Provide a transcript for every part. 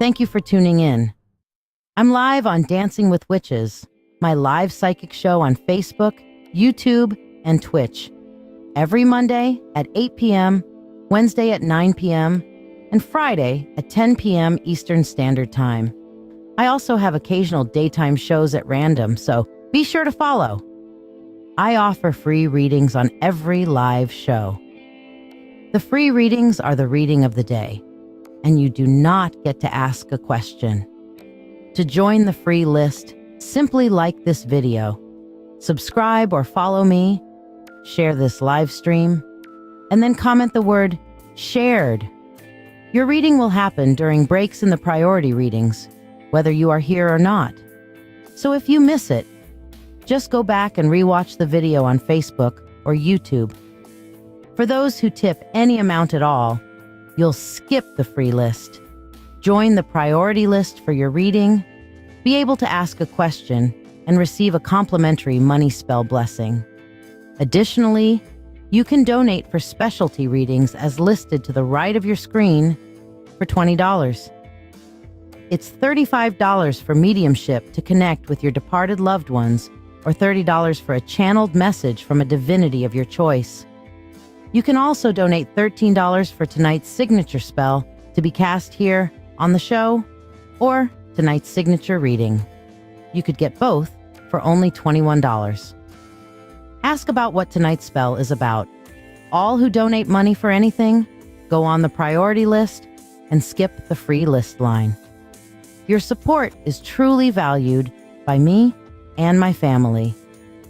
Thank you for tuning in. I'm live on Dancing with Witches, my live psychic show on Facebook, YouTube, and Twitch. Every Monday at 8 p.m., Wednesday at 9 p.m., and Friday at 10 p.m. Eastern Standard Time. I also have occasional daytime shows at random, so be sure to follow. I offer free readings on every live show. The free readings are the reading of the day, and you do not get to ask a question. To join the free list, simply like this video, subscribe or follow me, share this live stream, and then comment the word shared. Your reading will happen during breaks in the priority readings, whether you are here or not. So if you miss it, just go back and rewatch the video on Facebook or YouTube. For those who tip any amount at all, you'll skip the free list, join the priority list for your reading, be able to ask a question, and receive a complimentary money spell blessing. Additionally, you can donate for specialty readings as listed to the right of your screen for $20. It's $35 for mediumship to connect with your departed loved ones, or $30 for a channeled message from a divinity of your choice. You can also donate $13 for tonight's signature spell to be cast here on the show, or tonight's signature reading. You could get both for only $21. Ask about what tonight's spell is about. All who donate money for anything go on the priority list and skip the free list line. Your support is truly valued by me and my family,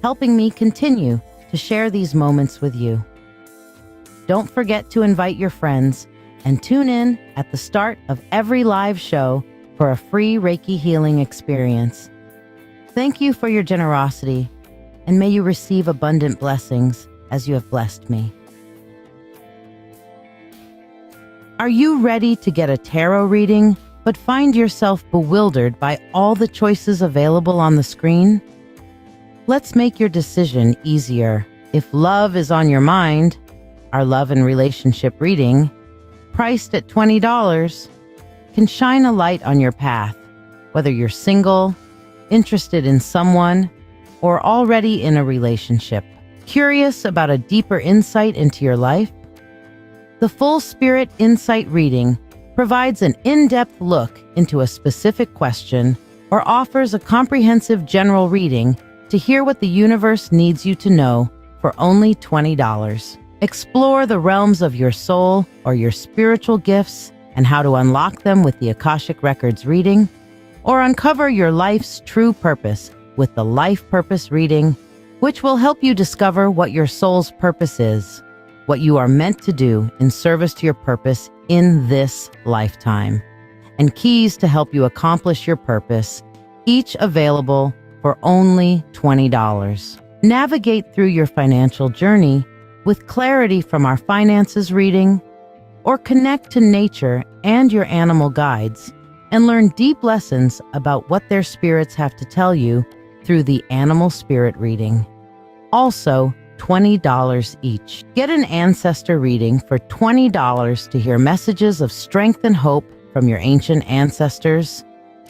helping me continue to share these moments with you. Don't forget to invite your friends and tune in at the start of every live show for a free Reiki healing experience. Thank you for your generosity, and may you receive abundant blessings as you have blessed me. Are you ready to get a tarot reading, but find yourself bewildered by all the choices available on the screen? Let's make your decision easier. If love is on your mind, our love and relationship reading, priced at $20, can shine a light on your path, whether you're single, interested in someone, or already in a relationship. Curious about a deeper insight into your life? The Full Spirit Insight reading provides an in-depth look into a specific question or offers a comprehensive general reading to hear what the universe needs you to know for only $20. Explore the realms of your soul or your spiritual gifts and how to unlock them with the Akashic Records reading, or uncover your life's true purpose with the Life Purpose reading, which will help you discover what your soul's purpose is, what you are meant to do in service to your purpose in this lifetime, and keys to help you accomplish your purpose, each available for only $20. Navigate through your financial journey with clarity from our finances reading, or connect to nature and your animal guides and learn deep lessons about what their spirits have to tell you through the Animal Spirit reading. Also, $20 each. Get an ancestor reading for $20 to hear messages of strength and hope from your ancient ancestors,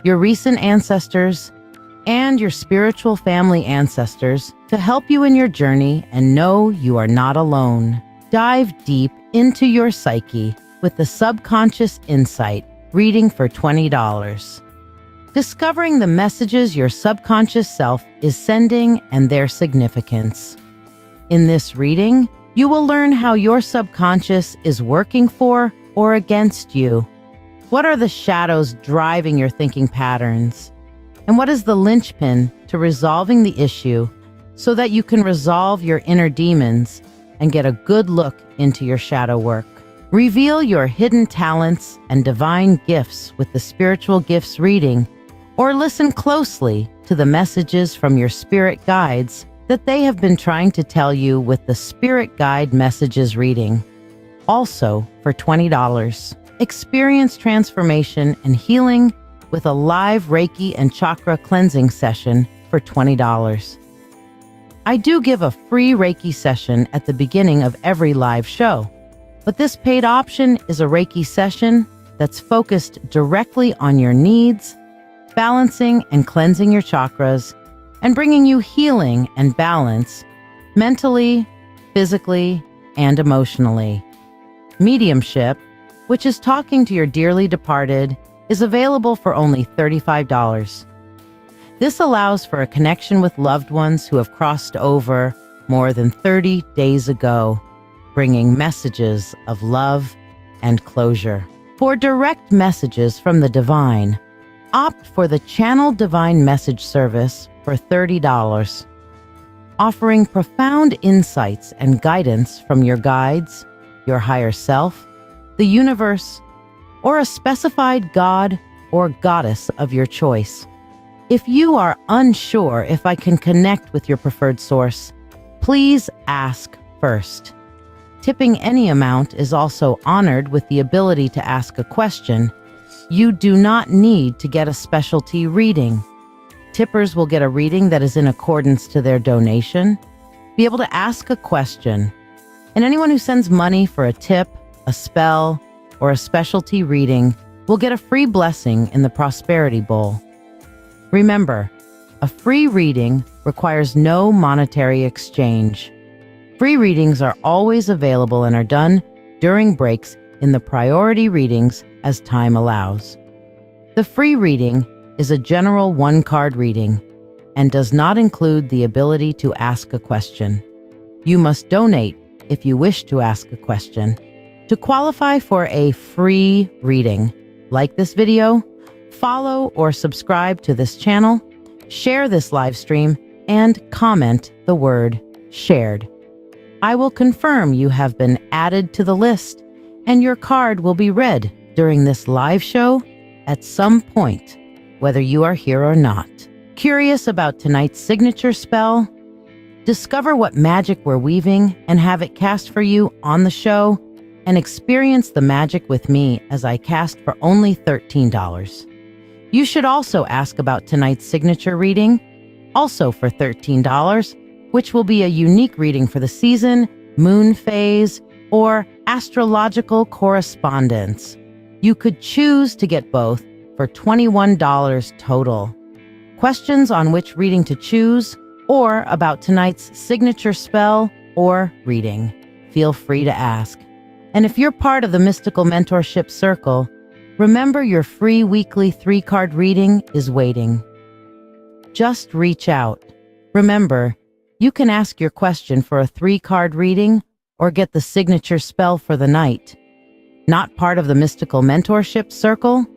your recent ancestors, and your spiritual family ancestors to help you in your journey and know you are not alone. Dive deep into your psyche with the Subconscious Insight reading for $20. Discovering the messages your subconscious self is sending and their significance. In this reading, you will learn how your subconscious is working for or against you. What are the shadows driving your thinking patterns? And what is the linchpin to resolving the issue so that you can resolve your inner demons and get a good look into your shadow work? Reveal your hidden talents and divine gifts with the Spiritual Gifts reading, or listen closely to the messages from your spirit guides that they have been trying to tell you with the Spirit Guide Messages reading. Also for $20. Experience transformation and healing with a live Reiki and Chakra cleansing session for $20. I do give a free Reiki session at the beginning of every live show, but this paid option is a Reiki session that's focused directly on your needs, balancing and cleansing your chakras, and bringing you healing and balance mentally, physically, and emotionally. Mediumship, which is talking to your dearly departed, is available for only $35. This allows for a connection with loved ones who have crossed over more than 30 days ago, bringing messages of love and closure. For direct messages from the divine, opt for the Channel Divine Message service for $30, offering profound insights and guidance from your guides, your higher self, the universe, or a specified god or goddess of your choice. If you are unsure if I can connect with your preferred source, please ask first. Tipping any amount is also honored with the ability to ask a question. You do not need to get a specialty reading. Tippers will get a reading that is in accordance to their donation, be able to ask a question, and anyone who sends money for a tip, a spell, or a specialty reading will get a free blessing in the Prosperity Bowl. Remember, a free reading requires no monetary exchange. Free readings are always available and are done during breaks in the priority readings as time allows. The free reading is a general one-card reading and does not include the ability to ask a question. You must donate if you wish to ask a question. To qualify for a free reading, like this video, follow or subscribe to this channel, share this live stream, and comment the word shared. I will confirm you have been added to the list, and your card will be read during this live show at some point, whether you are here or not. Curious about tonight's signature spell? Discover what magic we're weaving and have it cast for you on the show, and experience the magic with me as I cast for only $13. You should also ask about tonight's signature reading, also for $13, which will be a unique reading for the season, moon phase, or astrological correspondence. You could choose to get both for $21 total. Questions on which reading to choose or about tonight's signature spell or reading, feel free to ask. And if you're part of the Mystical Mentorship Circle, remember your free weekly 3-card reading is waiting. Just reach out. Remember, you can ask your question for a 3-card reading or get the signature spell for the night. Not part of the Mystical Mentorship Circle?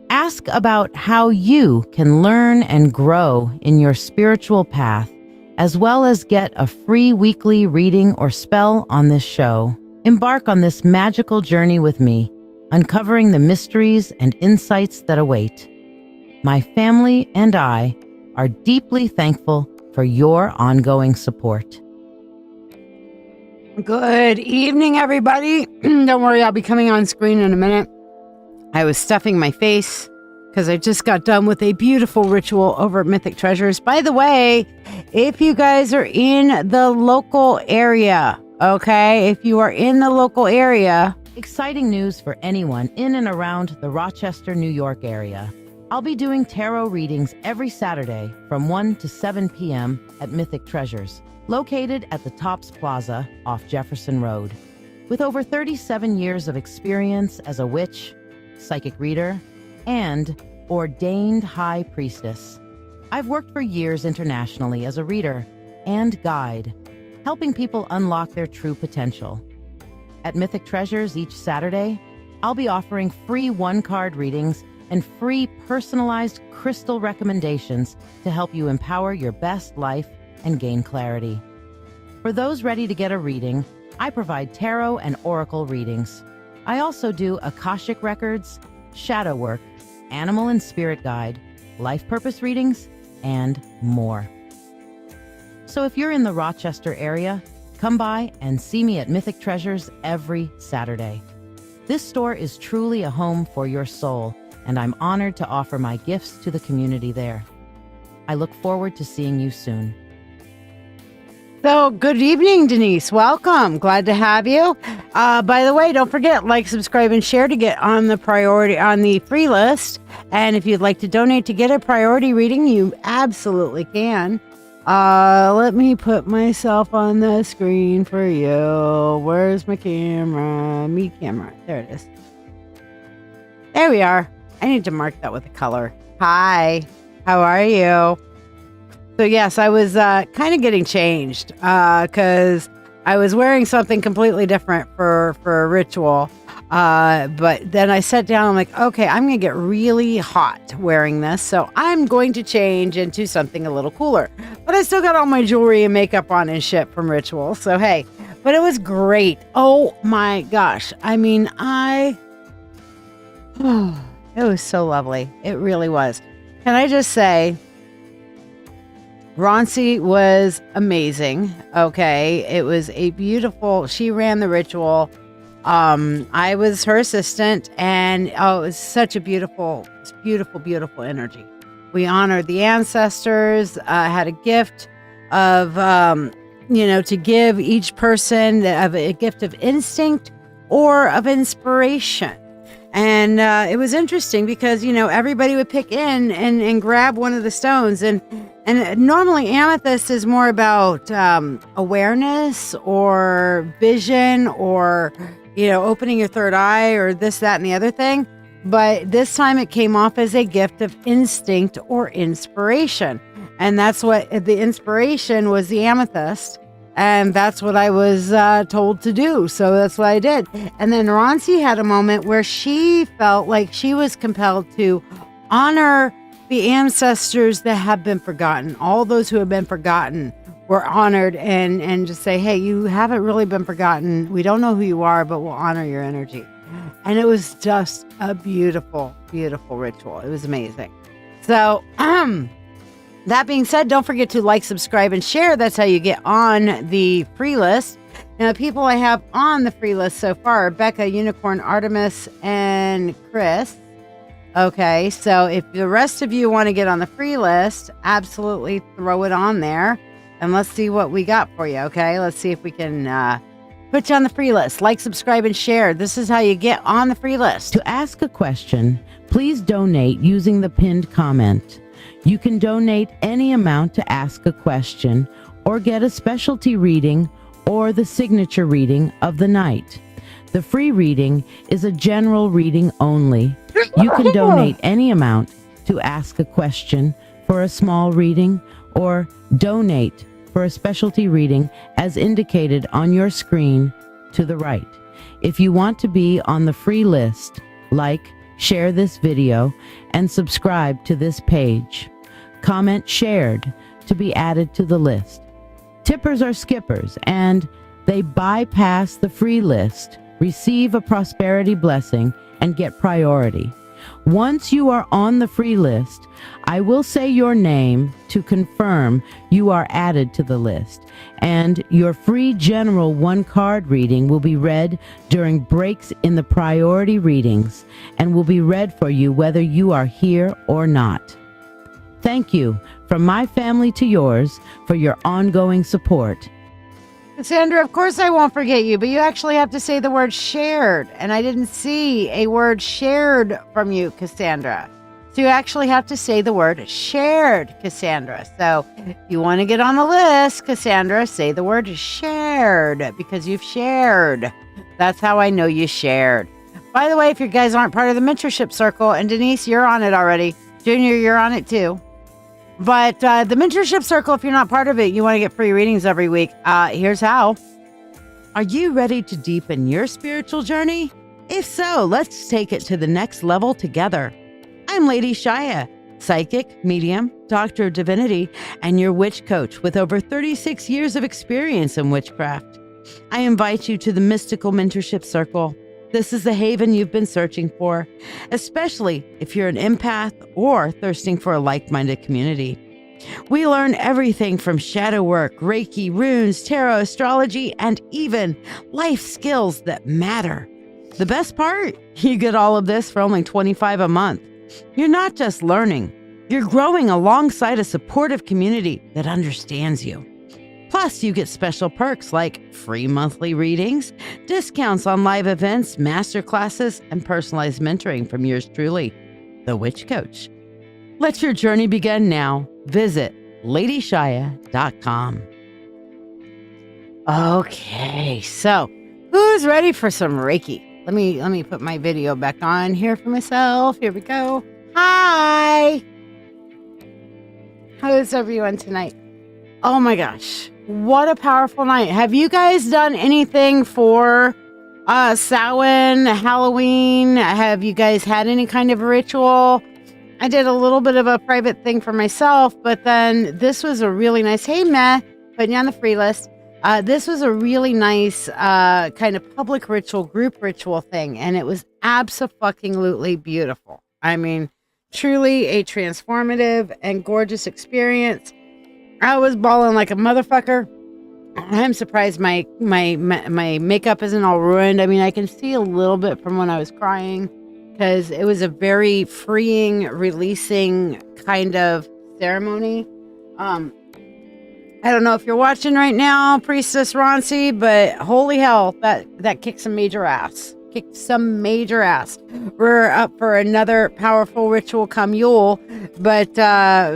Ask about how you can learn and grow in your spiritual path, as well as get a free weekly reading or spell on this show. Embark on this magical journey with me, uncovering the mysteries and insights that await. My family and I are deeply thankful for your ongoing support. Good evening, everybody. Don't worry, I'll be coming on screen in a minute. I was stuffing my face because I just got done with a beautiful ritual over at Mythic Treasures. By the way, if you guys are in the local area, okay, if you are in the local area, exciting news for anyone in and around the Rochester, New York area. I'll be doing tarot readings every Saturday from 1 to 7 p.m. at Mythic Treasures, located at the Tops Plaza off Jefferson Road. With over 37 years of experience as a witch, psychic reader, and ordained high priestess, I've worked for years internationally as a reader and guide, helping people unlock their true potential. At Mythic Treasures each Saturday, I'll be offering free 1-card readings and free personalized crystal recommendations to help you empower your best life and gain clarity. For those ready to get a reading, I provide tarot and oracle readings. I also do Akashic Records, shadow work, animal and spirit guide, life purpose readings, and more. So if you're in the Rochester area, come by and see me at Mythic Treasures every Saturday. This store is truly a home for your soul, and I'm honored to offer my gifts to the community there. I look forward to seeing you soon. So, good evening, Denise. Welcome. Glad to have you. By the way, don't forget, like, subscribe, and share to get on the free list. And if you'd like to donate to get a priority reading, you absolutely can. Let me put myself on the screen for you. Where's my camera? Me camera. There it is. There we are. I need to mark that with a color. Hi. How are you? So yes, I was kind of getting changed because I was wearing something completely different for a ritual. But then I sat down, I'm like, okay, I'm going to get really hot wearing this. So I'm going to change into something a little cooler. But I still got all my jewelry and makeup on and shit from ritual. So hey, but it was great. Oh my gosh. I mean, it was so lovely. It really was. Can I just say, Ronci was amazing. Okay. It was she ran the ritual. I was her assistant, and it was such a beautiful energy. We honored the ancestors, had a gift of, to give each person a gift of instinct or of inspiration. And it was interesting because, everybody would pick in and grab one of the stones. And normally amethyst is more about awareness or vision or, opening your third eye or this, that, and the other thing. But this time it came off as a gift of instinct or inspiration. And that's what the inspiration was, the amethyst. And that's what I was told to do. So that's what I did. And then Ronci had a moment where she felt like she was compelled to honor the ancestors that have been forgotten. All those who have been forgotten were honored, and just say, hey, you haven't really been forgotten. We don't know who you are, but we'll honor your energy. And it was just a beautiful, beautiful ritual. It was amazing. So, that being said, don't forget to like, subscribe, and share. That's how you get on the free list. Now, the people I have on the free list so far are Becca, Unicorn, Artemis, and Chris. Okay, so if the rest of you want to get on the free list, absolutely throw it on there. And let's see what we got for you, okay? Let's see if we can put you on the free list. Like, subscribe, and share. This is how you get on the free list. To ask a question, please donate using the pinned comment. You can donate any amount to ask a question or get a specialty reading or the signature reading of the night. The free reading is a general reading only. You can donate any amount to ask a question for a small reading or donate for a specialty reading as indicated on your screen to the right. If you want to be on the free list, like, share this video, and subscribe to this page. Comment shared to be added to the list. Tippers are skippers, and they bypass the free list, receive a prosperity blessing, and get priority. Once you are on the free list, I will say your name to confirm you are added to the list, and your free general one-card reading will be read during breaks in the priority readings and will be read for you whether you are here or not. Thank you from my family to yours for your ongoing support. Cassandra, of course I won't forget you, but you actually have to say the word shared. And I didn't see a word shared from you, Cassandra. So you actually have to say the word shared, Cassandra. So if you want to get on the list, Cassandra, say the word shared because you've shared. That's how I know you shared. By the way, if you guys aren't part of the mentorship circle, and Denise, you're on it already. Junior, you're on it too. But the mentorship circle, if you're not part of it, you want to get free readings every week. Here's how. Are you ready to deepen your spiritual journey? If so, let's take it to the next level together. I'm LadyShiya, psychic, medium, doctor of divinity, and your witch coach with over 36 years of experience in witchcraft. I invite you to the mystical mentorship circle. This is the haven you've been searching for, especially if you're an empath or thirsting for a like-minded community. We learn everything from shadow work, Reiki, runes, tarot, astrology, and even life skills that matter. The best part? You get all of this for only $25 a month. You're not just learning, you're growing alongside a supportive community that understands you. Plus, you get special perks like free monthly readings, discounts on live events, master classes, and personalized mentoring from yours truly, the Witch Coach. Let your journey begin now. Visit LadyShiya.com. Okay, so who's ready for some Reiki? Let me put my video back on here for myself. Here we go. Hi. How is everyone tonight? Oh my gosh, what a powerful night. Have you guys done anything for Samhain, Halloween? Have you guys had any kind of ritual? I did a little bit of a private thing for myself, but then this was a really nice, hey Meh, putting you on the free list. This was a really nice kind of public ritual, group ritual thing, and it was abso-fucking-lutely beautiful. I mean, truly a transformative and gorgeous experience. I was bawling like a motherfucker. I'm surprised my makeup isn't all ruined. I mean, I can see a little bit from when I was crying because it was a very freeing, releasing kind of ceremony. I don't know if you're watching right now, Priestess Ronci, but holy hell, that kicked some major ass. Kicked some major ass. We're up for another powerful ritual come Yule, but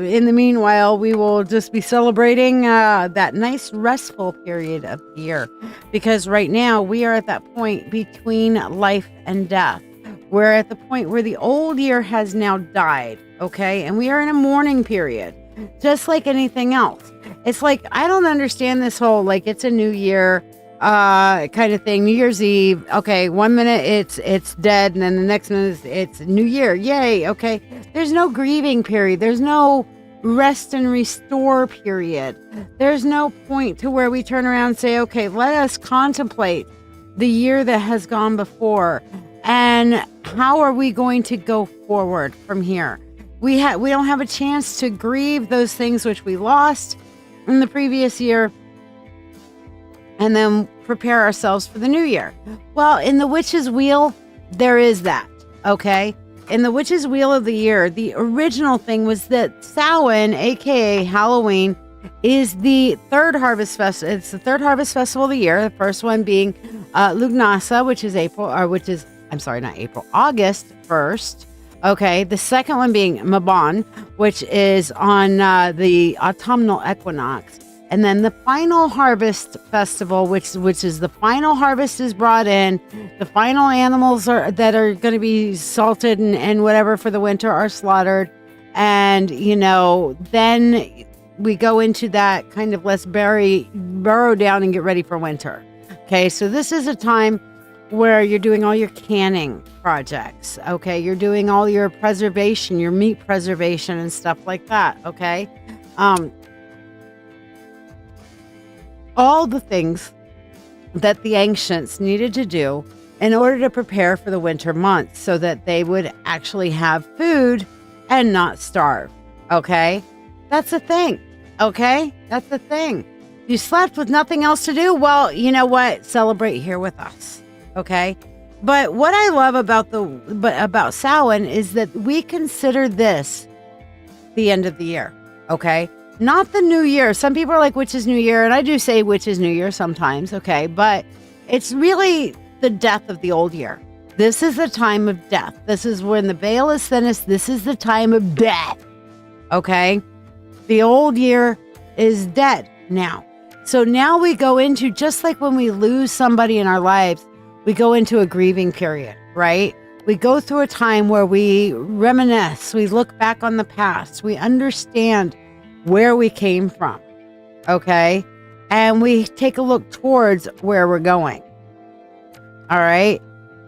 in the meanwhile, we will just be celebrating that nice restful period of the year, because right now we are at that point between life and death. We're at the point where the old year has now died, okay? And we are in a mourning period, just like anything else. It's like, I don't understand this whole, like, it's a new year kind of thing. New Year's Eve. Okay. 1 minute it's dead. And then the next minute it's New Year. Yay. Okay. There's no grieving period. There's no rest and restore period. There's no point to where we turn around and say, okay, let us contemplate the year that has gone before. And how are we going to go forward from here? We don't have a chance to grieve those things which we lost in the previous year, and then prepare ourselves for the new year. Well, in the Witch's Wheel, there is that, okay? In the Witch's Wheel of the year, the original thing was that Samhain, aka Halloween, is the third harvest festival. It's the third harvest festival of the year. The first one being Lugnasa, which is August 1st. Okay, the second one being Mabon, which is on the autumnal equinox. And then the final harvest festival, which is the final harvest is brought in. The final animals that are going to be salted and whatever for the winter are slaughtered. And, then we go into that kind of let's burrow down and get ready for winter. Okay, so this is a time where you're doing all your canning projects. Okay, you're doing all your preservation, your meat preservation and stuff like that. Okay. All the things that the ancients needed to do in order to prepare for the winter months so that they would actually have food and not starve. Okay? That's the thing. Okay? That's the thing. You slept with nothing else to do? Well, you know what? Celebrate here with us. Okay? But what I love about Samhain is that we consider this the end of the year. Okay? Not the new year. Some people are like, which is new year? And I do say which is new year sometimes, okay? But it's really the death of the old year. This is the time of death. This is when the veil is thinnest. This is the time of death, okay? The old year is dead now. So now we go into, just like when we lose somebody in our lives, we go into a grieving period, right? We go through a time where we reminisce. We look back on the past. We understand where we came from, okay? And we take a look towards where we're going, all right?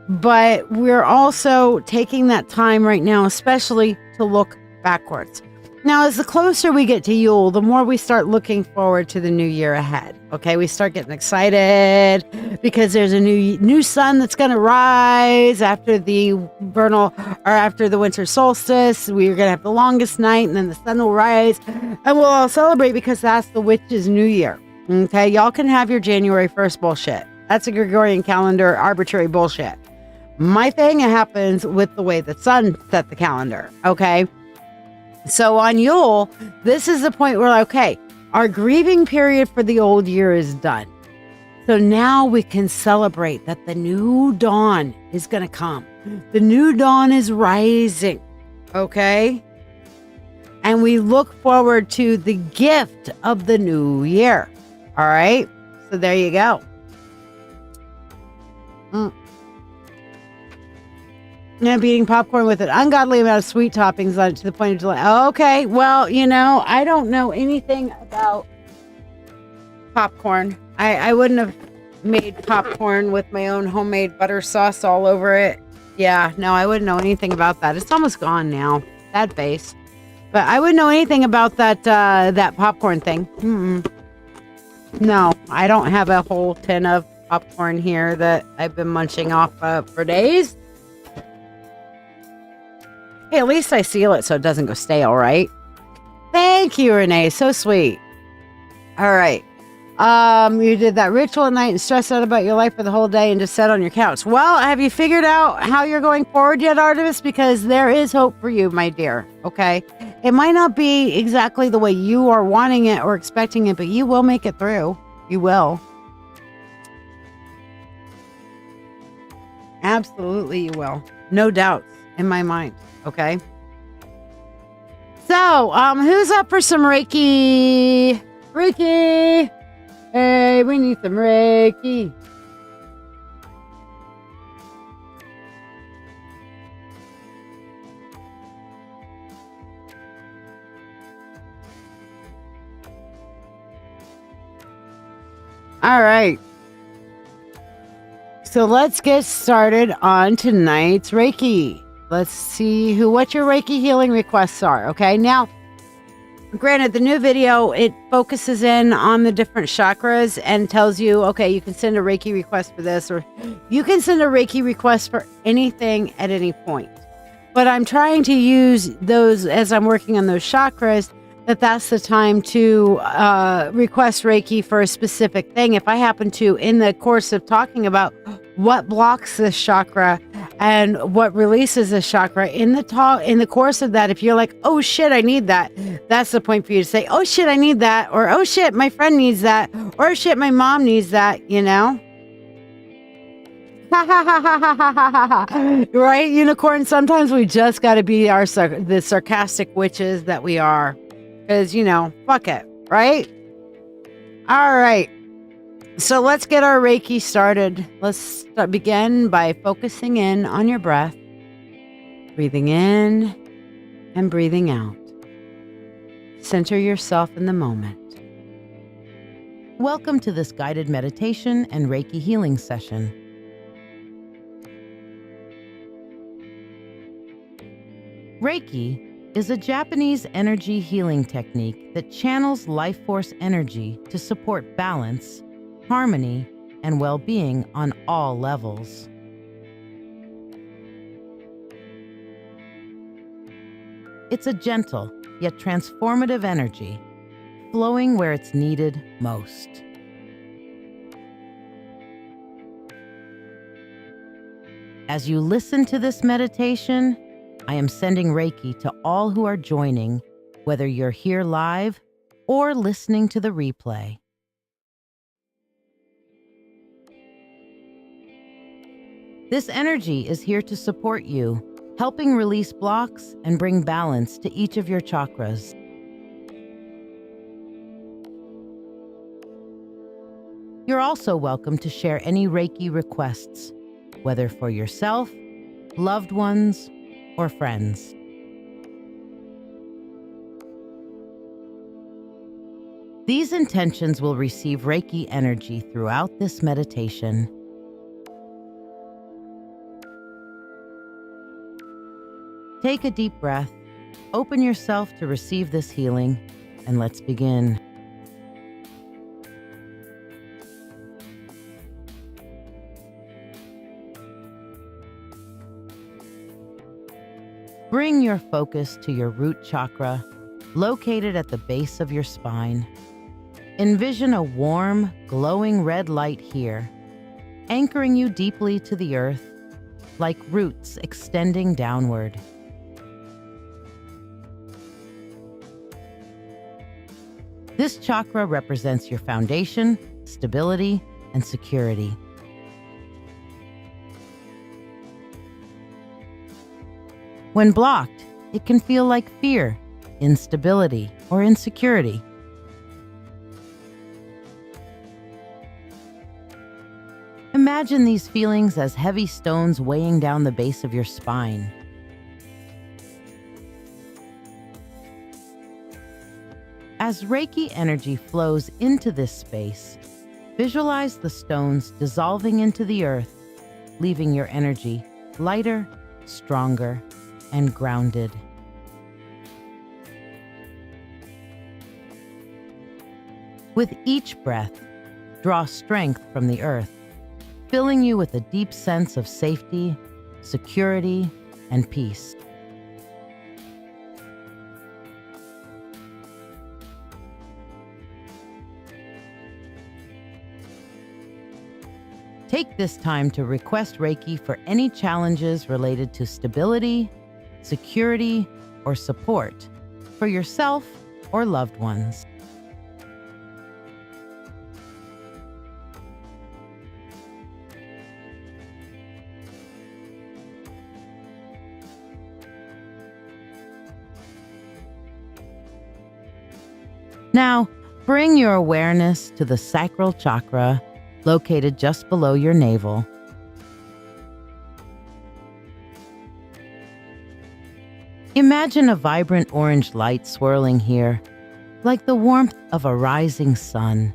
But we're also taking that time right now, especially to look backwards. Now, as the closer we get to Yule, the more we start looking forward to the new year ahead, okay? We start getting excited because there's a new sun that's going to rise after the winter solstice. We're going to have the longest night, and then the sun will rise, and we'll all celebrate because that's the witch's new year, okay? Y'all can have your January 1st bullshit. That's a Gregorian calendar arbitrary bullshit. My thing happens with the way the sun set the calendar, okay? So on Yule, this is the point where, okay, Our grieving period for the old year is done. So now we can celebrate that the new dawn is going to come. The new dawn is rising. Okay? And we look forward to the gift of the new year. All right? So there you go. I'm going to be eating popcorn with an ungodly amount of sweet toppings on it to the point of delay. Okay, well, I don't know anything about popcorn. I wouldn't have made popcorn with my own homemade butter sauce all over it. Yeah, no, I wouldn't know anything about that. It's almost gone now, that base. But I wouldn't know anything about that popcorn thing. No, I don't have a whole tin of popcorn here that I've been munching off for days. Hey, at least I seal it so it doesn't go stale, right? Thank you, Renee. So sweet. All right. You did that ritual at night and stressed out about your life for the whole day and just sat on your couch. Well, have you figured out how you're going forward yet, Artemis? Because there is hope for you, my dear. Okay. It might not be exactly the way you are wanting it or expecting it, but you will make it through. You will. Absolutely, you will. No doubts in my mind. Okay. So, who's up for some Reiki? Reiki! Hey, we need some Reiki. All right. So let's get started on tonight's Reiki. Let's see what your Reiki healing requests are. Okay. Now, granted, the new video, it focuses in on the different chakras and tells you, okay, you can send a Reiki request for this, or you can send a Reiki request for anything at any point. But I'm trying to use those as I'm working on those chakras, that's the time to request Reiki for a specific thing. If I happen to, in the course of talking about what blocks this chakra and what releases this chakra, in the course of that, if you're like, oh shit, I need that, that's the point for you to say, oh shit, I need that, or oh shit, my friend needs that, or oh shit, my mom needs that, Right, unicorn? Sometimes we just got to be the sarcastic witches that we are. Because, fuck it, right? All right. So let's get our Reiki started. Let's begin by focusing in on your breath. Breathing in and breathing out. Center yourself in the moment. Welcome to this guided meditation and Reiki healing session. Reiki is a Japanese energy healing technique that channels life force energy to support balance, harmony, and well-being on all levels. It's a gentle yet transformative energy, flowing where it's needed most. As you listen to this meditation, I am sending Reiki to all who are joining, whether you're here live or listening to the replay. This energy is here to support you, helping release blocks and bring balance to each of your chakras. You're also welcome to share any Reiki requests, whether for yourself, loved ones, or friends. These intentions will receive Reiki energy throughout this meditation. Take a deep breath, open yourself to receive this healing, and let's begin. Bring your focus to your root chakra, located at the base of your spine. Envision a warm, glowing red light here, anchoring you deeply to the earth, like roots extending downward. This chakra represents your foundation, stability, and security. When blocked, it can feel like fear, instability, or insecurity. Imagine these feelings as heavy stones weighing down the base of your spine. As Reiki energy flows into this space, visualize the stones dissolving into the earth, leaving your energy lighter, stronger, and grounded. With each breath, draw strength from the earth, filling you with a deep sense of safety, security, and peace. Take this time to request Reiki for any challenges related to stability, security, or support for yourself or loved ones. Now, bring your awareness to the sacral chakra located just below your navel. Imagine a vibrant orange light swirling here, like the warmth of a rising sun.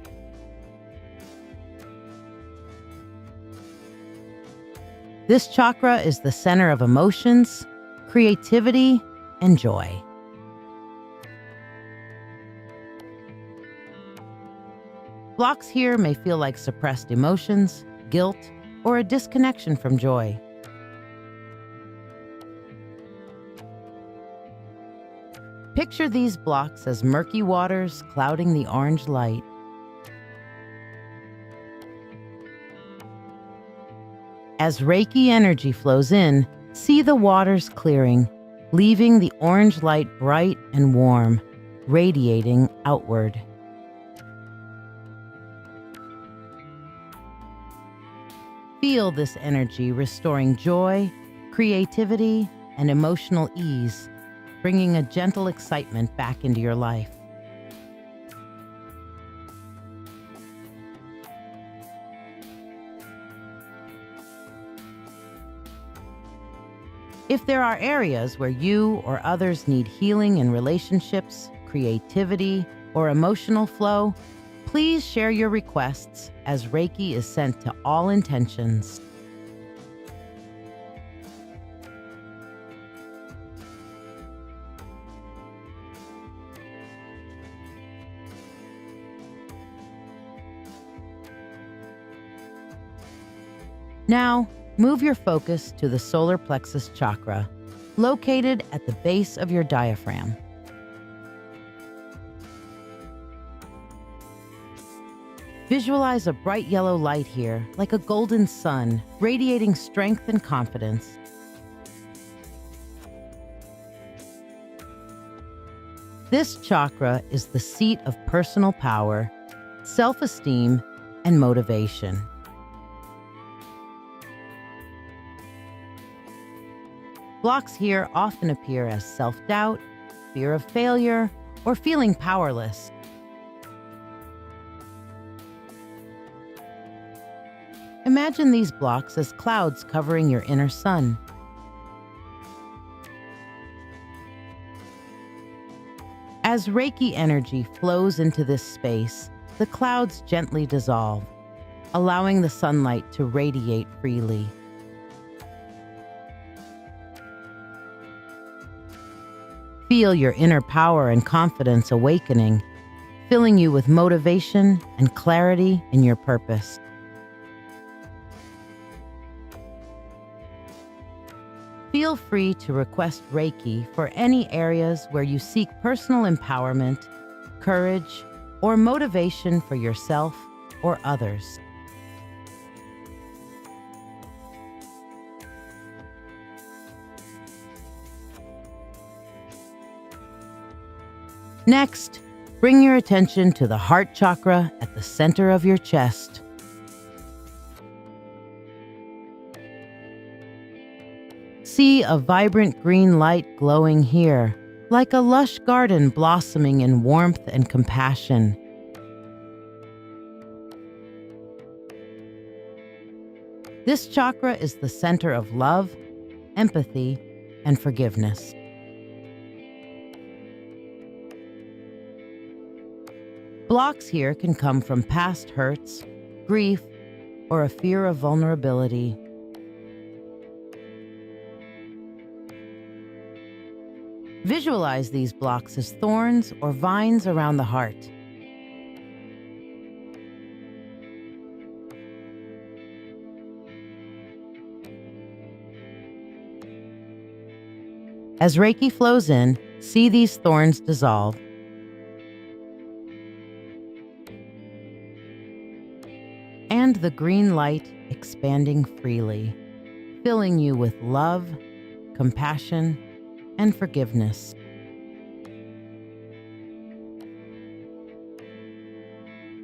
This chakra is the center of emotions, creativity, and joy. Blocks here may feel like suppressed emotions, guilt, or a disconnection from joy. Picture these blocks as murky waters clouding the orange light. As Reiki energy flows in, see the waters clearing, leaving the orange light bright and warm, radiating outward. Feel this energy restoring joy, creativity, and emotional ease, bringing a gentle excitement back into your life. If there are areas where you or others need healing in relationships, creativity, or emotional flow, please share your requests as Reiki is sent to all intentions. Now, move your focus to the solar plexus chakra, located at the base of your diaphragm. Visualize a bright yellow light here, like a golden sun, radiating strength and confidence. This chakra is the seat of personal power, self-esteem, and motivation. Blocks here often appear as self-doubt, fear of failure, or feeling powerless. Imagine these blocks as clouds covering your inner sun. As Reiki energy flows into this space, the clouds gently dissolve, allowing the sunlight to radiate freely. Feel your inner power and confidence awakening, filling you with motivation and clarity in your purpose. Feel free to request Reiki for any areas where you seek personal empowerment, courage, or motivation for yourself or others. Next, bring your attention to the heart chakra at the center of your chest. See a vibrant green light glowing here, like a lush garden blossoming in warmth and compassion. This chakra is the center of love, empathy, and forgiveness. Blocks here can come from past hurts, grief, or a fear of vulnerability. Visualize these blocks as thorns or vines around the heart. As Reiki flows in, see these thorns dissolve. And the green light expanding freely, filling you with love, compassion, and forgiveness.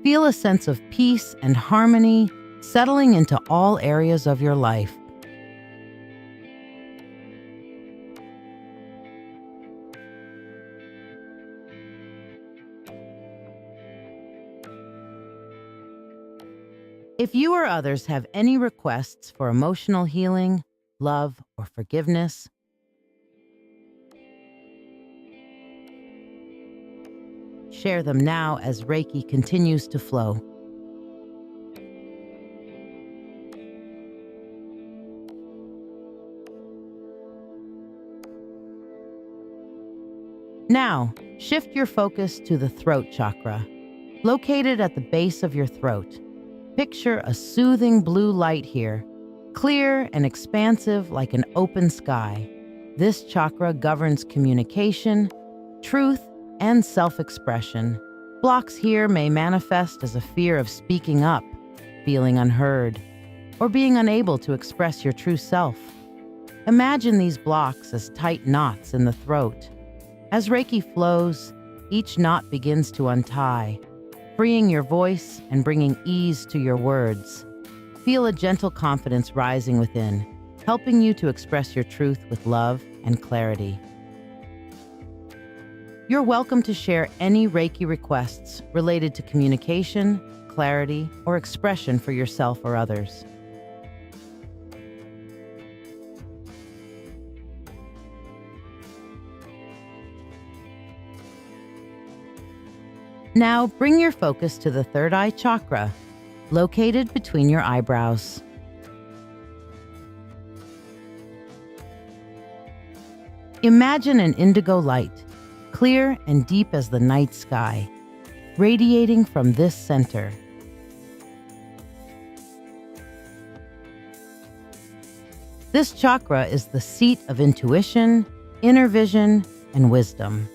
Feel a sense of peace and harmony settling into all areas of your life. If you or others have any requests for emotional healing, love, or forgiveness, share them now as Reiki continues to flow. Now, shift your focus to the throat chakra, located at the base of your throat. Picture a soothing blue light here, clear and expansive like an open sky. This chakra governs communication, truth, and self-expression. Blocks here may manifest as a fear of speaking up, feeling unheard, or being unable to express your true self. Imagine these blocks as tight knots in the throat. As Reiki flows, each knot begins to untie, freeing your voice and bringing ease to your words. Feel a gentle confidence rising within, helping you to express your truth with love and clarity. You're welcome to share any Reiki requests related to communication, clarity, or expression for yourself or others. Now bring your focus to the third eye chakra, located between your eyebrows. Imagine an indigo light, clear and deep as the night sky, radiating from this center. This chakra is the seat of intuition, inner vision, and wisdom.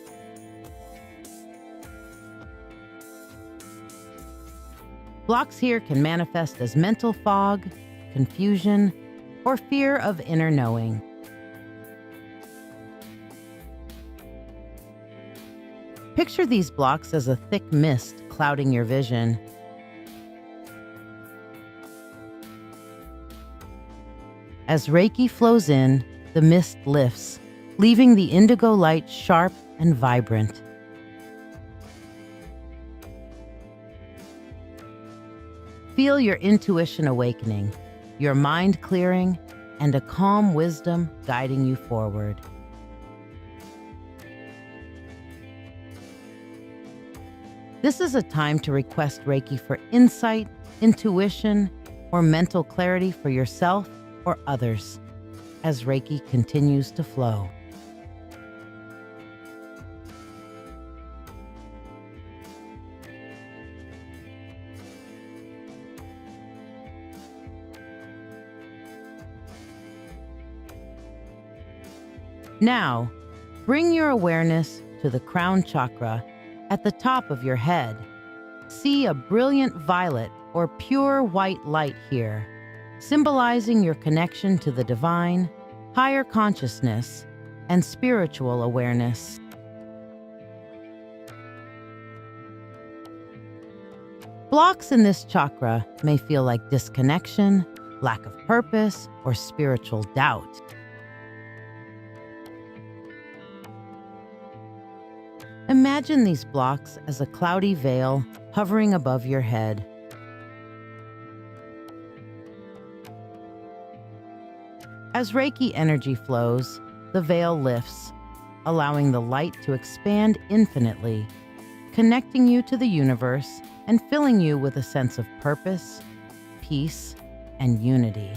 Blocks here can manifest as mental fog, confusion, or fear of inner knowing. Picture these blocks as a thick mist clouding your vision. As Reiki flows in, the mist lifts, leaving the indigo light sharp and vibrant. Feel your intuition awakening, your mind clearing, and a calm wisdom guiding you forward. This is a time to request Reiki for insight, intuition, or mental clarity for yourself or others as Reiki continues to flow. Now, bring your awareness to the crown chakra at the top of your head. See a brilliant violet or pure white light here, symbolizing your connection to the divine, higher consciousness, and spiritual awareness. Blocks in this chakra may feel like disconnection, lack of purpose, or spiritual doubt. Imagine these blocks as a cloudy veil hovering above your head. As Reiki energy flows, the veil lifts, allowing the light to expand infinitely, connecting you to the universe and filling you with a sense of purpose, peace, and unity.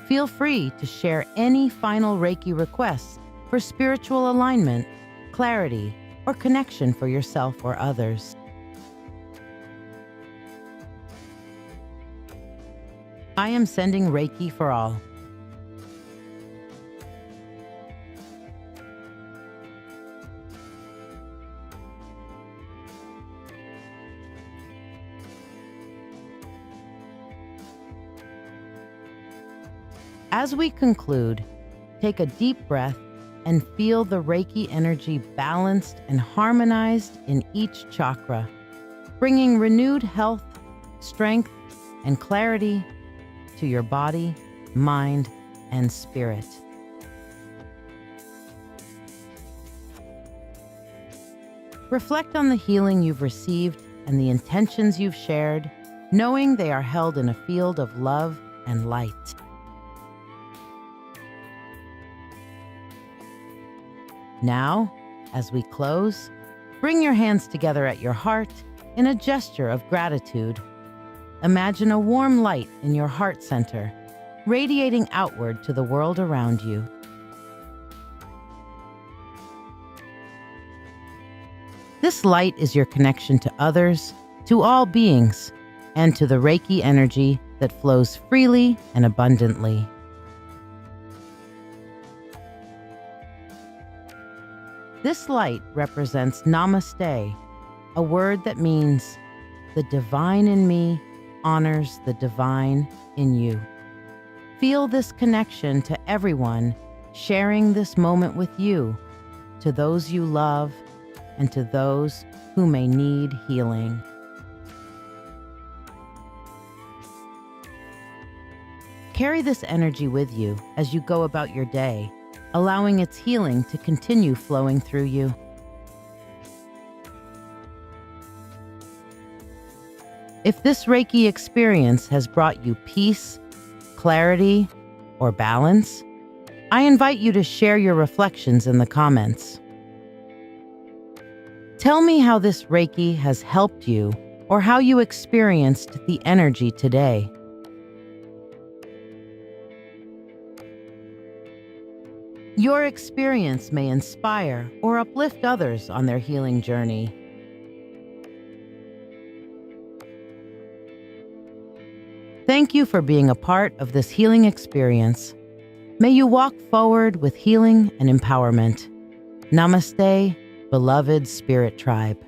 Feel free to share any final Reiki requests for spiritual alignment, clarity, or connection for yourself or others. I am sending Reiki for all. As we conclude, take a deep breath and feel the Reiki energy balanced and harmonized in each chakra, bringing renewed health, strength, and clarity to your body, mind, and spirit. Reflect on the healing you've received and the intentions you've shared, knowing they are held in a field of love and light. Now, as we close, bring your hands together at your heart in a gesture of gratitude. Imagine a warm light in your heart center, radiating outward to the world around you. This light is your connection to others, to all beings, and to the Reiki energy that flows freely and abundantly. This light represents Namaste, a word that means the divine in me honors the divine in you. Feel this connection to everyone sharing this moment with you, to those you love, and to those who may need healing. Carry this energy with you as you go about your day, allowing its healing to continue flowing through you. If this Reiki experience has brought you peace, clarity, or balance, I invite you to share your reflections in the comments. Tell me how this Reiki has helped you or how you experienced the energy today. Your experience may inspire or uplift others on their healing journey. Thank you for being a part of this healing experience. May you walk forward with healing and empowerment. Namaste, beloved Spirit Tribe.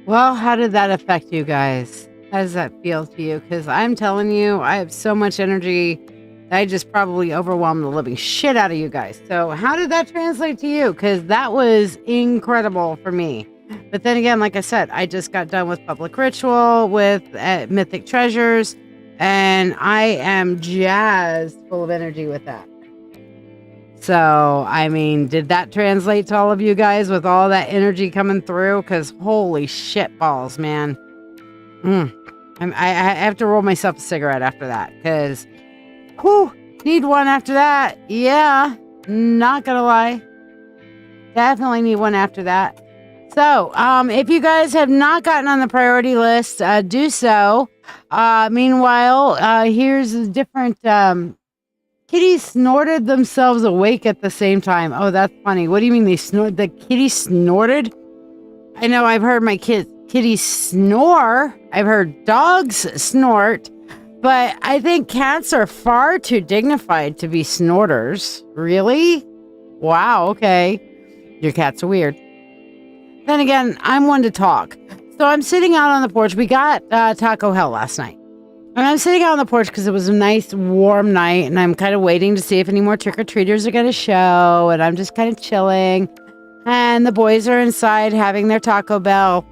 Well, how did that affect you guys? How does that feel to you? Because I'm telling you, I have so much energy that I just probably overwhelmed the living shit out of you guys. So how did that translate to you? Because that was incredible for me. But then again, like I said, I just got done with public ritual with Mythic Treasures, and I am jazzed full of energy with that. So, I mean, did that translate to all of you guys with all that energy coming through? Because holy shit balls, man. I have to roll myself a cigarette after that, because need one after that. Yeah, not gonna lie. Definitely need one after that. So, if you guys have not gotten on the priority list, do so. Meanwhile, here's a different, kitties snorted themselves awake at the same time. Oh, that's funny. What do you mean they snored? The kitty snorted? I know I've heard my kitties snore. I've heard dogs snort, but I think cats are far too dignified to be snorters. Really? Wow, okay. Your cats are weird. Then again, I'm one to talk. So I'm sitting out on the porch. We got Taco Hell last night. And I'm sitting out on the porch because it was a nice warm night, and I'm kind of waiting to see if any more trick-or-treaters are going to show, and I'm just kind of chilling. And the boys are inside having their Taco Bell.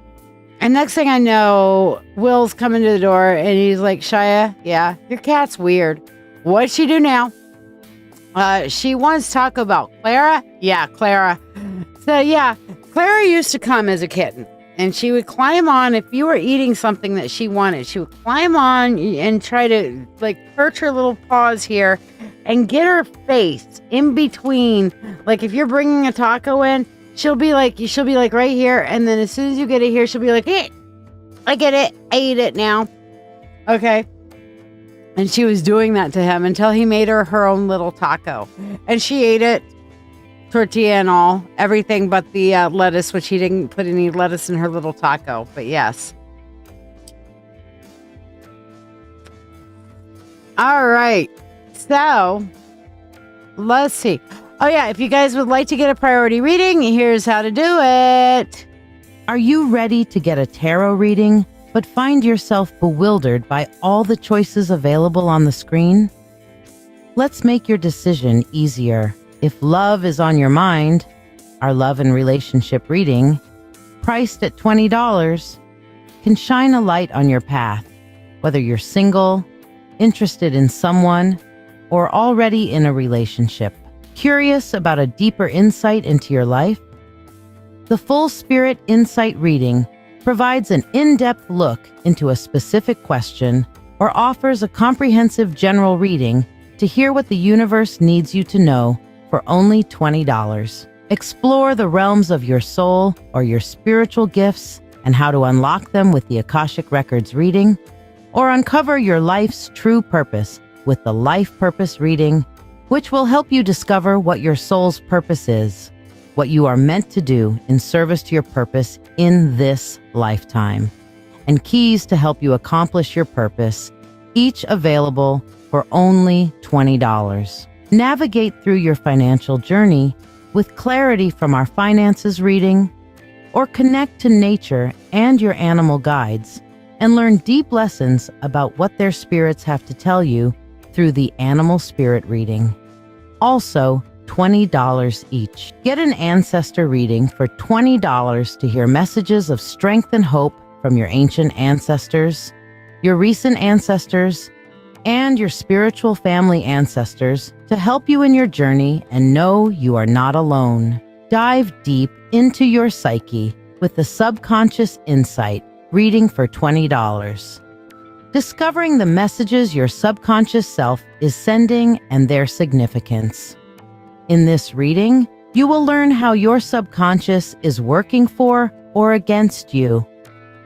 And next thing I know, Will's coming to the door, and he's like, Shia, yeah, your cat's weird. What'd she do now? She wants Taco Bell. Clara? Yeah, Clara. So yeah, Clara used to come as a kitten. And she would climb on, if you were eating something that she wanted, she would climb on and try to like perch her little paws here and get her face in between. Like if you're bringing a taco in, she'll be like right here. And then as soon as you get it here, she'll be like, hey, I get it. I eat it now. Okay. And she was doing that to him until he made her own little taco. And she ate it. Tortilla and all, everything but the lettuce, which he didn't put any lettuce in her little taco, but yes. All right, so let's see. Oh yeah, if you guys would like to get a priority reading, here's how to do it. Are you ready to get a tarot reading, but find yourself bewildered by all the choices available on the screen? Let's make your decision easier. If love is on your mind, our love and relationship reading, priced at $20, can shine a light on your path, whether you're single, interested in someone, or already in a relationship. Curious about a deeper insight into your life? The Full Spirit Insight reading provides an in-depth look into a specific question or offers a comprehensive general reading to hear what the universe needs you to know for only $20. Explore the realms of your soul or your spiritual gifts and how to unlock them with the Akashic Records reading, or uncover your life's true purpose with the Life Purpose reading, which will help you discover what your soul's purpose is, what you are meant to do in service to your purpose in this lifetime, and keys to help you accomplish your purpose, each available for only $20. Navigate through your financial journey with clarity from our finances reading, or connect to nature and your animal guides and learn deep lessons about what their spirits have to tell you through the animal spirit reading. Also, $20 each. Get an ancestor reading for $20 to hear messages of strength and hope from your ancient ancestors, your recent ancestors, and your spiritual family ancestors to help you in your journey and know you are not alone. Dive deep into your psyche with the Subconscious Insight reading for $20. Discovering the messages your subconscious self is sending and their significance. In this reading, you will learn how your subconscious is working for or against you.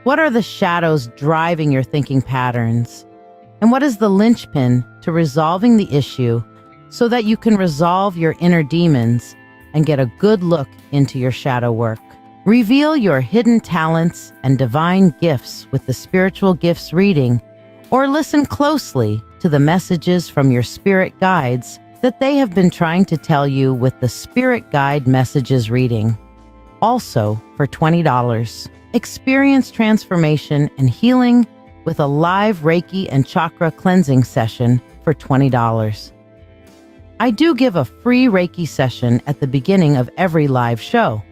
What are the shadows driving your thinking patterns? And what is the linchpin to resolving the issue so that you can resolve your inner demons and get a good look into your shadow work? Reveal your hidden talents and divine gifts with the Spiritual Gifts reading, or listen closely to the messages from your spirit guides that they have been trying to tell you with the Spirit Guide Messages reading. Also, for $20, experience transformation and healing with a live Reiki and Chakra cleansing session for $20. I do give a free Reiki session at the beginning of every live show,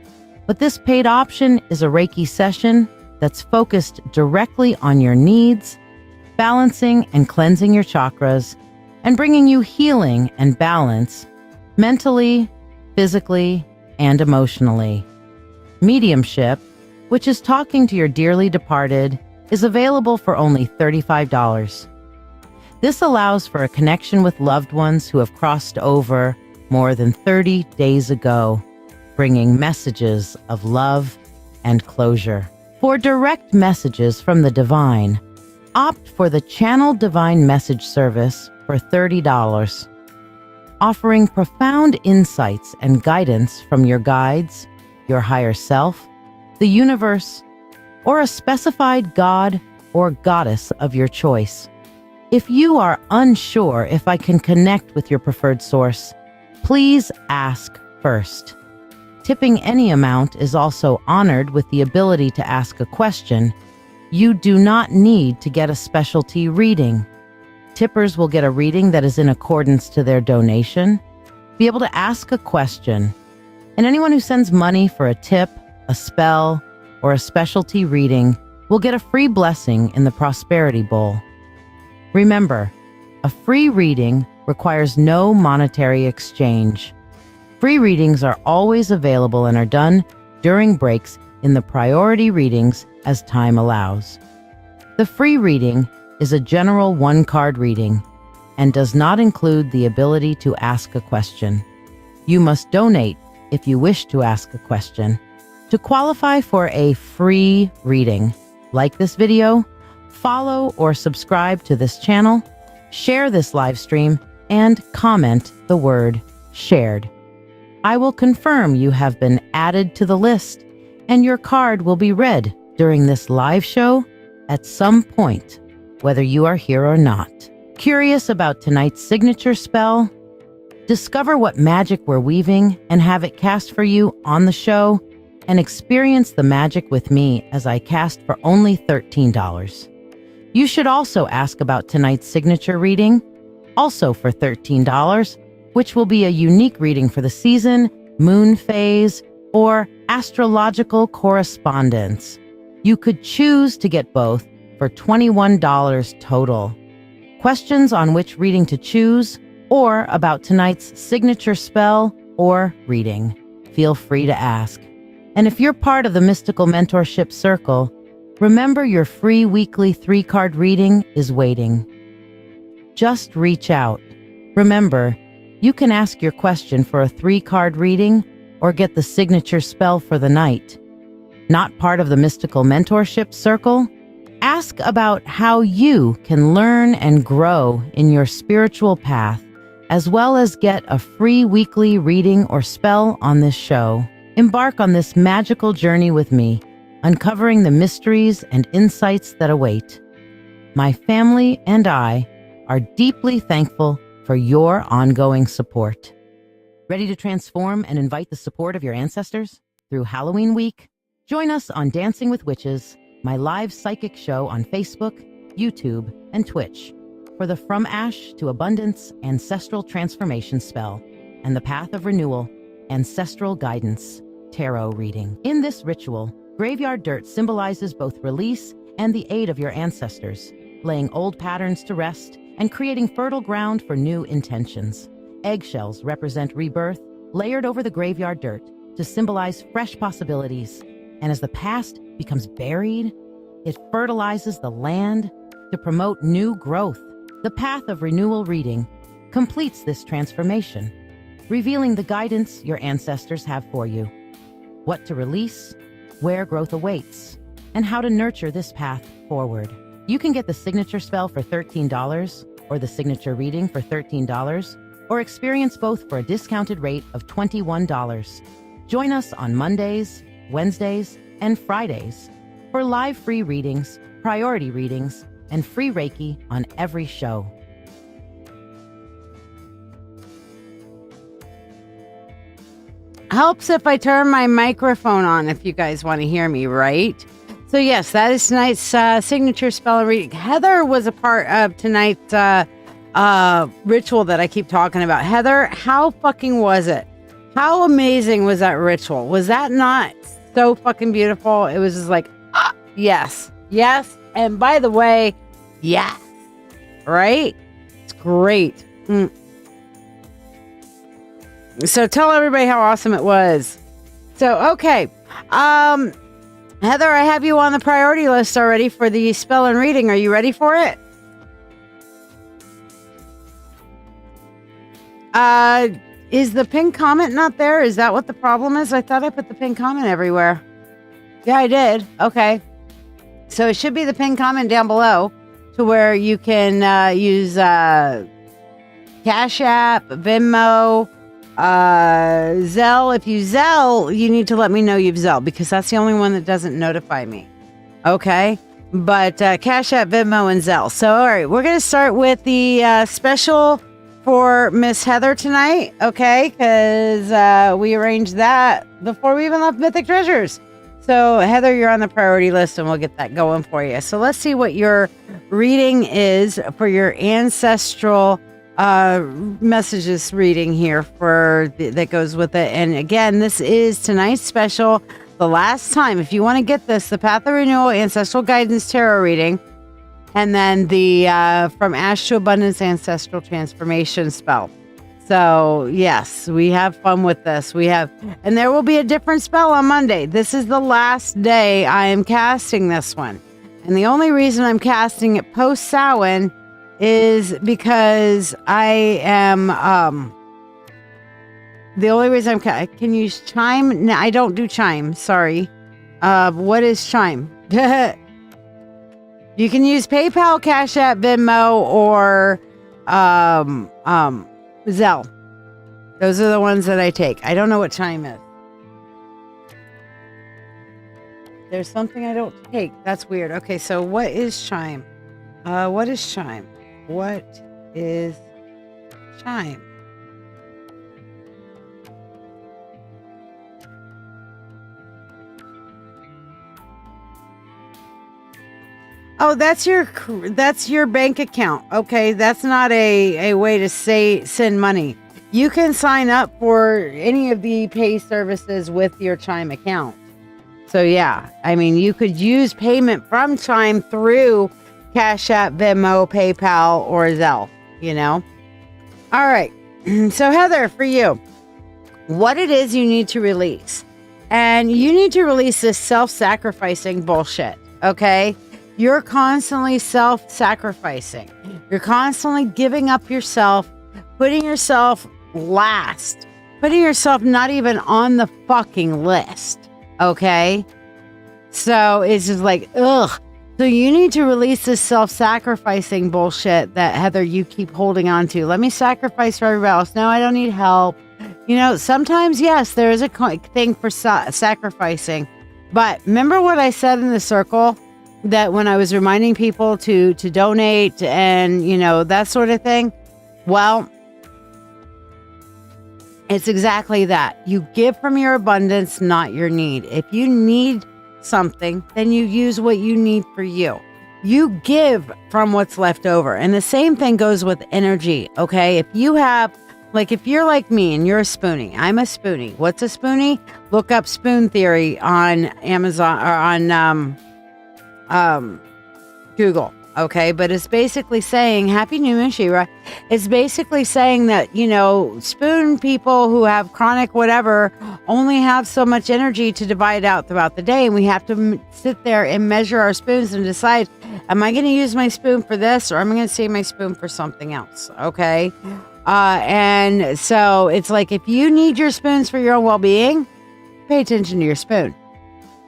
but this paid option is a Reiki session that's focused directly on your needs, balancing and cleansing your chakras, and bringing you healing and balance mentally, physically, and emotionally. Mediumship, which is talking to your dearly departed, is available for only $35. This allows for a connection with loved ones who have crossed over more than 30 days ago, bringing messages of love and closure. For direct messages from the divine, opt for the Channel Divine Message service for $30, offering profound insights and guidance from your guides, your higher self, the universe, or a specified god or goddess of your choice. If you are unsure if I can connect with your preferred source, please ask first. Tipping any amount is also honored with the ability to ask a question. You do not need to get a specialty reading. tippers will get a reading that is in accordance to their donation, be able to ask a question, and anyone who sends money for a tip, a spell, or a specialty reading will get a free blessing in the Prosperity Bowl. Remember, a free reading requires no monetary exchange. Free readings are always available and are done during breaks in the priority readings as time allows. The free reading is a general one-card reading and does not include the ability to ask a question. You must donate if you wish to ask a question. To qualify for a free reading, like this video, follow or subscribe to this channel, share this live stream, and comment the word shared. I will confirm you have been added to the list, and your card will be read during this live show at some point, whether you are here or not. Curious about tonight's signature spell? Discover what magic we're weaving and have it cast for you on the show, and experience the magic with me as I cast for only $13. You should also ask about tonight's signature reading, also for $13, which will be a unique reading for the season, moon phase, or astrological correspondence. You could choose to get both for $21 total. Questions on which reading to choose or about tonight's signature spell or reading, feel free to ask. And if you're part of the Mystical Mentorship Circle, remember your free weekly 3-card reading is waiting. Just reach out. Remember, you can ask your question for a 3-card reading or get the signature spell for the night. Not part of the Mystical Mentorship Circle? Ask about how you can learn and grow in your spiritual path, as well as get a free weekly reading or spell on this show. Embark on this magical journey with me, uncovering the mysteries and insights that await. My family and I are deeply thankful for your ongoing support. Ready to transform and invite the support of your ancestors through Halloween week? Join us on Dancing with Witches, my live psychic show on Facebook, YouTube, and Twitch, for the From Ash to Abundance Ancestral Transformation Spell and the Path of Renewal Ancestral Guidance Tarot Reading. In this ritual, graveyard dirt symbolizes both release and the aid of your ancestors, laying old patterns to rest and creating fertile ground for new intentions. Eggshells represent rebirth, layered over the graveyard dirt to symbolize fresh possibilities. And as the past becomes buried, it fertilizes the land to promote new growth. The Path of Renewal reading completes this transformation, revealing the guidance your ancestors have for you, what to release, where growth awaits, and how to nurture this path forward. You can get the signature spell for $13 or the signature reading for $13, or experience both for a discounted rate of $21. Join us on Mondays, Wednesdays, and Fridays for live free readings, priority readings, and free Reiki on every show. Helps if I turn my microphone on if you guys want to hear me, right? So yes, that is tonight's signature spell reading. Heather was a part of tonight's ritual that I keep talking about. Heather, how fucking was it? How amazing was that ritual? Was that not so fucking beautiful? It was just like, yes, yes. And by the way, yes, right? It's great. So tell everybody how awesome it was. So, okay. Heather, I have you on the priority list already for the spell and reading. Are you ready for it? Is the pinned comment not there? Is that what the problem is? I thought I put the pinned comment everywhere. Yeah, I did. Okay. So it should be the pinned comment down below to where you can use Cash App, Venmo, Zelle. If you Zelle, you need to let me know you've Zelle because that's the only one that doesn't notify me. Okay. But Cash App, Venmo, and Zelle. So, all right, we're going to start with the special for Miss Heather tonight, okay? Because we arranged that before we even left Mythic Treasures. So, Heather, you're on the priority list and we'll get that going for you. So, let's see what your reading is for your ancestral messages reading here that goes with it. And again, this is tonight's special. The last time, if you want to get this, the Path of Renewal Ancestral Guidance Tarot reading, and then the From Ash to Abundance Ancestral Transformation spell. So yes, we have fun with this. And there will be a different spell on Monday. This is the last day I am casting this one. And the only reason I'm casting it post Samhain is because I am, the only reason I can use chime. No, I don't do chime. Sorry. What is chime? You can use PayPal, Cash App, Venmo, or, Zelle. Those are the ones that I take. I don't know what chime is. There's something I don't take. That's weird. Okay, so what is chime? What is chime? What is chime? Oh, that's your bank account. Okay, that's not a way to send money. You can sign up for any of the pay services with your Chime account. So yeah, I mean, you could use payment from Chime through Cash App, Venmo, PayPal, or Zelle, you know? All right. So Heather, for you, what it is you need to release. And you need to release this self-sacrificing bullshit, okay? You're constantly self-sacrificing. You're constantly giving up yourself, putting yourself last, putting yourself not even on the fucking list, okay? So it's just like, ugh. So you need to release this self-sacrificing bullshit that, Heather, you keep holding on to. Let me sacrifice for everybody else. No, I don't need help. You know, sometimes, yes, there is a thing for sacrificing. But remember what I said in the circle? That when I was reminding people to donate and, you know, that sort of thing. Well, it's exactly that. You give from your abundance, not your need. If you need something, then you use what you need for you. You give from what's left over. And the same thing goes with energy, okay? If you have, like, if you're like me and you're a spoonie, I'm a spoonie. What's a spoonie? Look up spoon theory on Amazon or on Google, okay? But it's basically saying, Happy New Moon, Shira. It's basically saying that, you know, spoon people who have chronic whatever only have so much energy to divide out throughout the day. And we have to sit there and measure our spoons and decide, am I going to use my spoon for this or am I going to save my spoon for something else? Okay. And so it's like, if you need your spoons for your own well-being, pay attention to your spoon.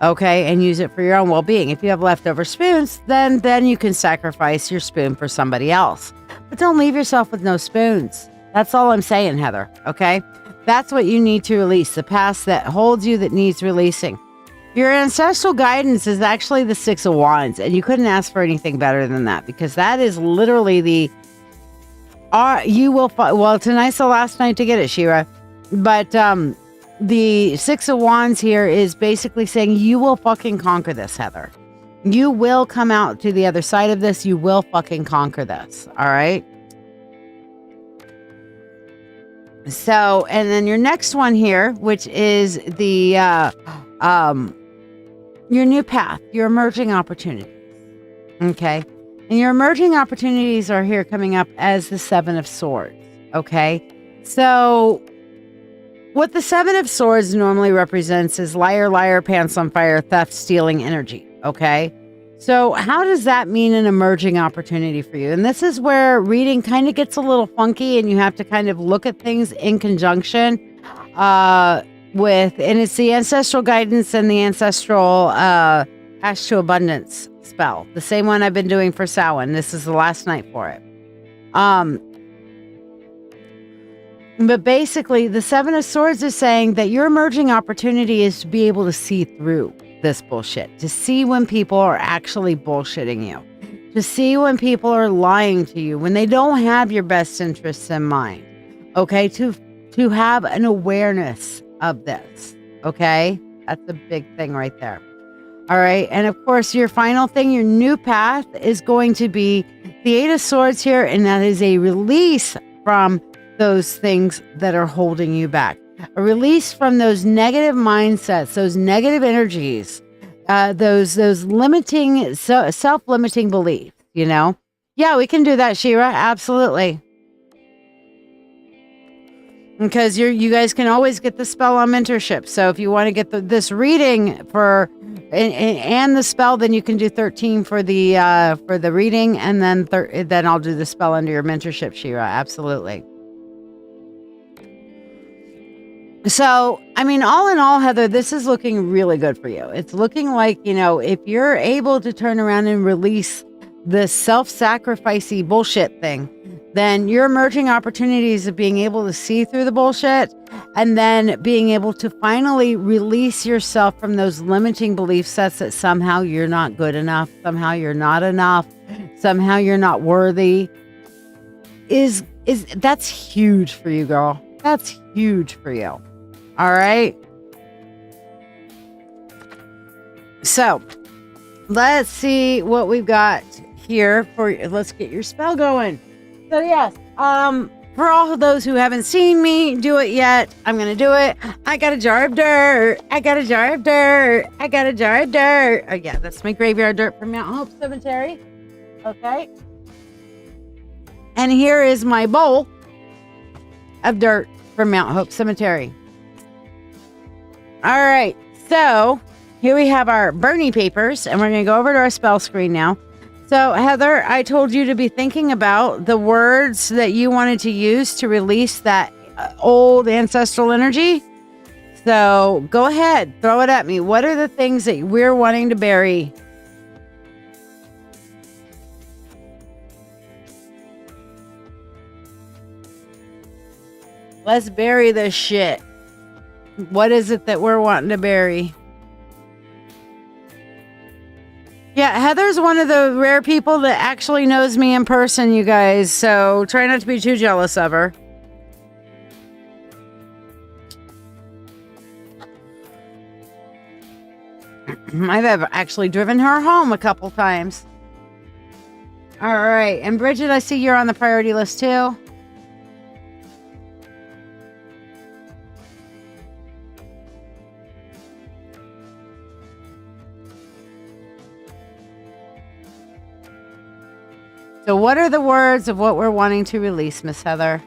Okay, and use it for your own well-being. If you have leftover spoons, then you can sacrifice your spoon for somebody else. But don't leave yourself with no spoons. That's all I'm saying, Heather, okay? That's what you need to release, the past that holds you that needs releasing. Your ancestral guidance is actually the Six of Wands, and you couldn't ask for anything better than that, because that is literally the... well, tonight's the last night to get it, Shira. But, the Six of Wands here is basically saying you will fucking conquer this, Heather. You will come out to the other side of this. You will fucking conquer this. All right. So, and then your next one here, which is the, your new path, your emerging opportunities. Okay. And your emerging opportunities are here coming up as the Seven of Swords. Okay. So, what the Seven of Swords normally represents is liar, liar, pants on fire, theft, stealing energy, okay? So how does that mean an emerging opportunity for you? And this is where reading kind of gets a little funky and you have to kind of look at things in conjunction with, and it's the ancestral guidance and the ancestral Ash to Abundance spell. The same one I've been doing for Samhain. This is the last night for it. But basically, the Seven of Swords is saying that your emerging opportunity is to be able to see through this bullshit, to see when people are actually bullshitting you, to see when people are lying to you, when they don't have your best interests in mind, okay? To have an awareness of this, okay? That's a big thing right there. All right. And of course, your final thing, your new path is going to be the Eight of Swords here. And that is a release from those things that are holding you back, a release from those negative mindsets, those negative energies, those limiting, self-limiting beliefs, you know? Yeah, we can do that, Shira. Absolutely. Because you guys can always get the spell on mentorship. So if you want to get this reading for and the spell, then you can do 13 for the reading, and then I'll do the spell under your mentorship, Shira. Absolutely. So, I mean, all in all, Heather, this is looking really good for you. It's looking like, you know, if you're able to turn around and release the self-sacrificey bullshit thing, then your emerging opportunities of being able to see through the bullshit and then being able to finally release yourself from those limiting belief sets that somehow you're not good enough, somehow you're not enough, somehow you're not worthy that's huge for you, girl. That's huge for you. All right. So let's see what we've got here for you. Let's get your spell going. So yes, for all of those who haven't seen me do it yet, I'm going to do it. I got a jar of dirt. I got a jar of dirt. I got a jar of dirt. Oh yeah, that's my graveyard dirt from Mount Hope Cemetery. Okay. And here is my bowl of dirt from Mount Hope Cemetery. All right. So here we have our Bernie papers, and we're going to go over to our spell screen now. So, Heather, I told you to be thinking about the words that you wanted to use to release that old ancestral energy. So, go ahead, throw it at me. What are the things that we're wanting to bury? Let's bury this shit. What is it that we're wanting to bury? Yeah, Heather's one of the rare people that actually knows me in person, you guys. So try not to be too jealous of her. I've actually driven her home a couple times. All right. And Bridget, I see you're on the priority list too. So what are the words of what we're wanting to release, Miss Heather?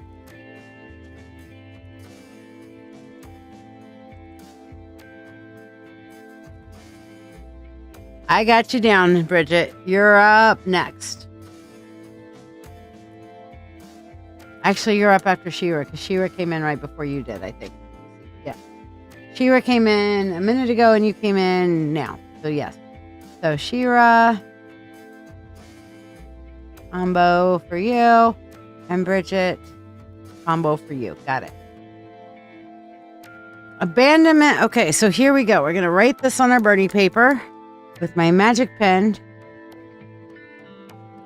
I got you down, Bridget. You're up next. Actually, you're up after Shira, because Shira came in right before you did, I think. Yeah. Shira came in a minute ago, and you came in now. So, yes. So, Shira... combo for you, and Bridget, combo for you. Got it. Abandonment. Okay, so here we go. We're going to write this on our Bernie paper with my magic pen.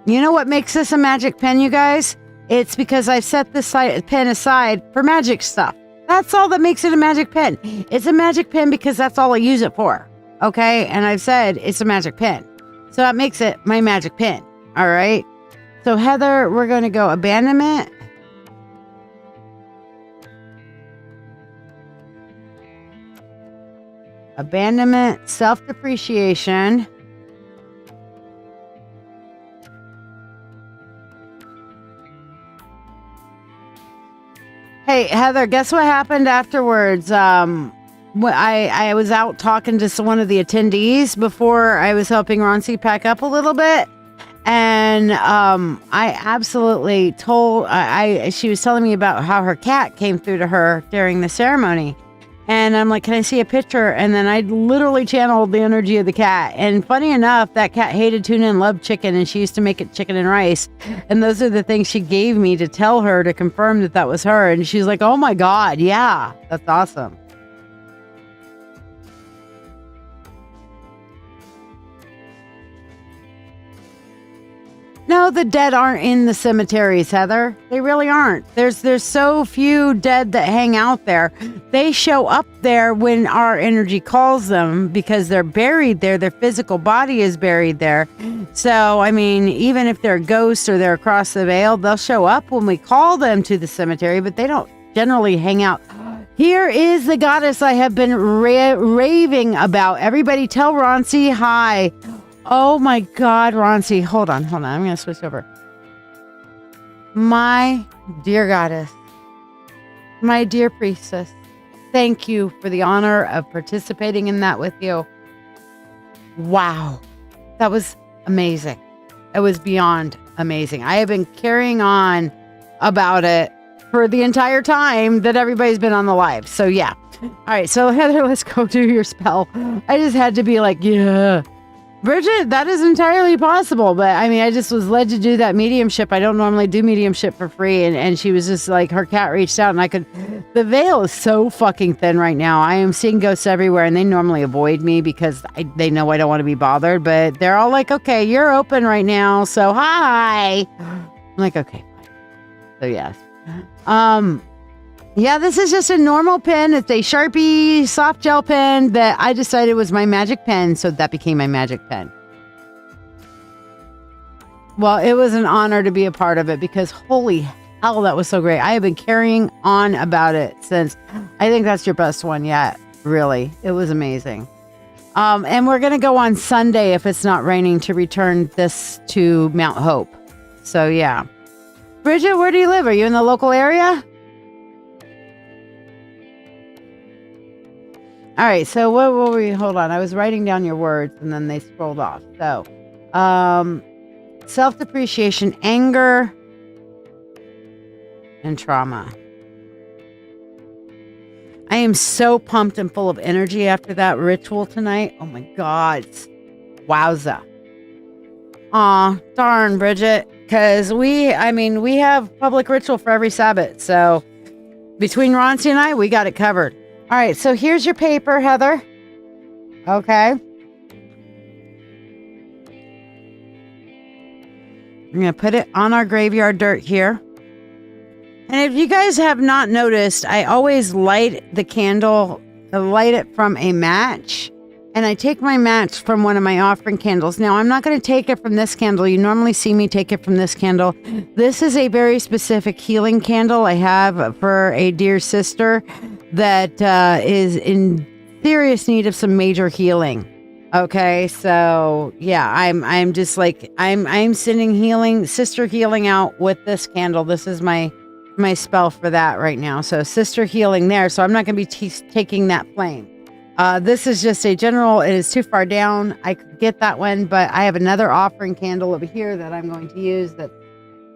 You know what makes this a magic pen, you guys? It's because I've set this pen aside for magic stuff. That's all that makes it a magic pen. It's a magic pen because that's all I use it for. Okay? And I've said it's a magic pen. So that makes it my magic pen. All right? So, Heather, we're going to go abandonment. Abandonment, self-depreciation. Hey, Heather, guess what happened afterwards? I was out talking to one of the attendees before I was helping Ronci pack up a little bit. And I absolutely told, she was telling me about how her cat came through to her during the ceremony. And I'm like, can I see a picture? And then I literally channeled the energy of the cat. And funny enough, that cat hated tuna and loved chicken. And she used to make it chicken and rice. And those are the things she gave me to tell her to confirm that that was her. And she's like, oh my God, yeah, that's awesome. No, know the dead aren't in the cemeteries, Heather. They really aren't. There's so few dead that hang out there. They show up there when our energy calls them because they're buried there. Their physical body is buried there. So, I mean, even if they're ghosts or they're across the veil, they'll show up when we call them to the cemetery, but they don't generally hang out. Here is the goddess I have been raving about. Everybody tell Ronci hi. Oh my God, Ronci. Hold on. I'm going to switch over. My dear goddess, my dear priestess, thank you for the honor of participating in that with you. Wow. That was amazing. It was beyond amazing. I have been carrying on about it for the entire time that everybody's been on the live. So yeah. All right. So Heather, let's go do your spell. I just had to be like, yeah. Bridget, that is entirely possible. But I mean, I just was led to do that mediumship. I don't normally do mediumship for free. And she was just like, her cat reached out and the veil is so fucking thin right now. I am seeing ghosts everywhere and they normally avoid me because they know I don't want to be bothered. But they're all like, okay, you're open right now. So hi. I'm like, okay. So yes. Yeah, this is just a normal pen. It's a Sharpie soft gel pen that I decided was my magic pen, so that became my magic pen. Well, it was an honor to be a part of it because holy hell, that was so great. I have been carrying on about it since, I think that's your best one yet, really. It was amazing. And we're going to go on Sunday, if it's not raining, to return this to Mount Hope. So yeah. Bridget, where do you live? Are you in the local area? All right, so what were we? Hold on. I was writing down your words and then they scrolled off. So, self-depreciation, anger, and trauma. I am so pumped and full of energy after that ritual tonight. Oh my God. Wowza. Aw, darn, Bridget. Because we have public ritual for every Sabbath. So between Ronci and I, we got it covered. All right, so here's your paper, Heather. Okay. I'm going to put it on our graveyard dirt here. And if you guys have not noticed, I always light the candle, light it from a match. And I take my match from one of my offering candles. Now, I'm not going to take it from this candle. You normally see me take it from this candle. This is a very specific healing candle I have for a dear sister that is in serious need of some major healing. Okay, so yeah, I'm just like I'm sending sister healing out with this candle. This is my spell for that right now. So sister healing there. So I'm not going to be taking that flame. This is just a general. It is too far down. I could get that one, but I have another offering candle over here that I'm going to use that's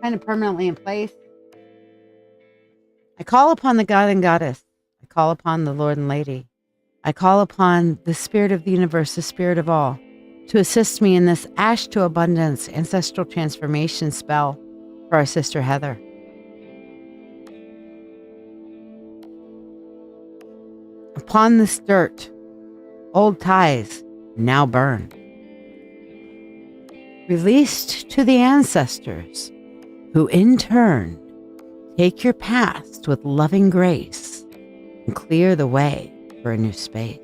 kind of permanently in place. I call upon the God and Goddess. I call upon the Lord and Lady. I call upon the Spirit of the universe, the Spirit of all, to assist me in this Ash to Abundance ancestral transformation spell for our sister Heather. Upon this dirt, old ties now burn. Released to the ancestors, who in turn take your past with loving grace and clear the way for a new space.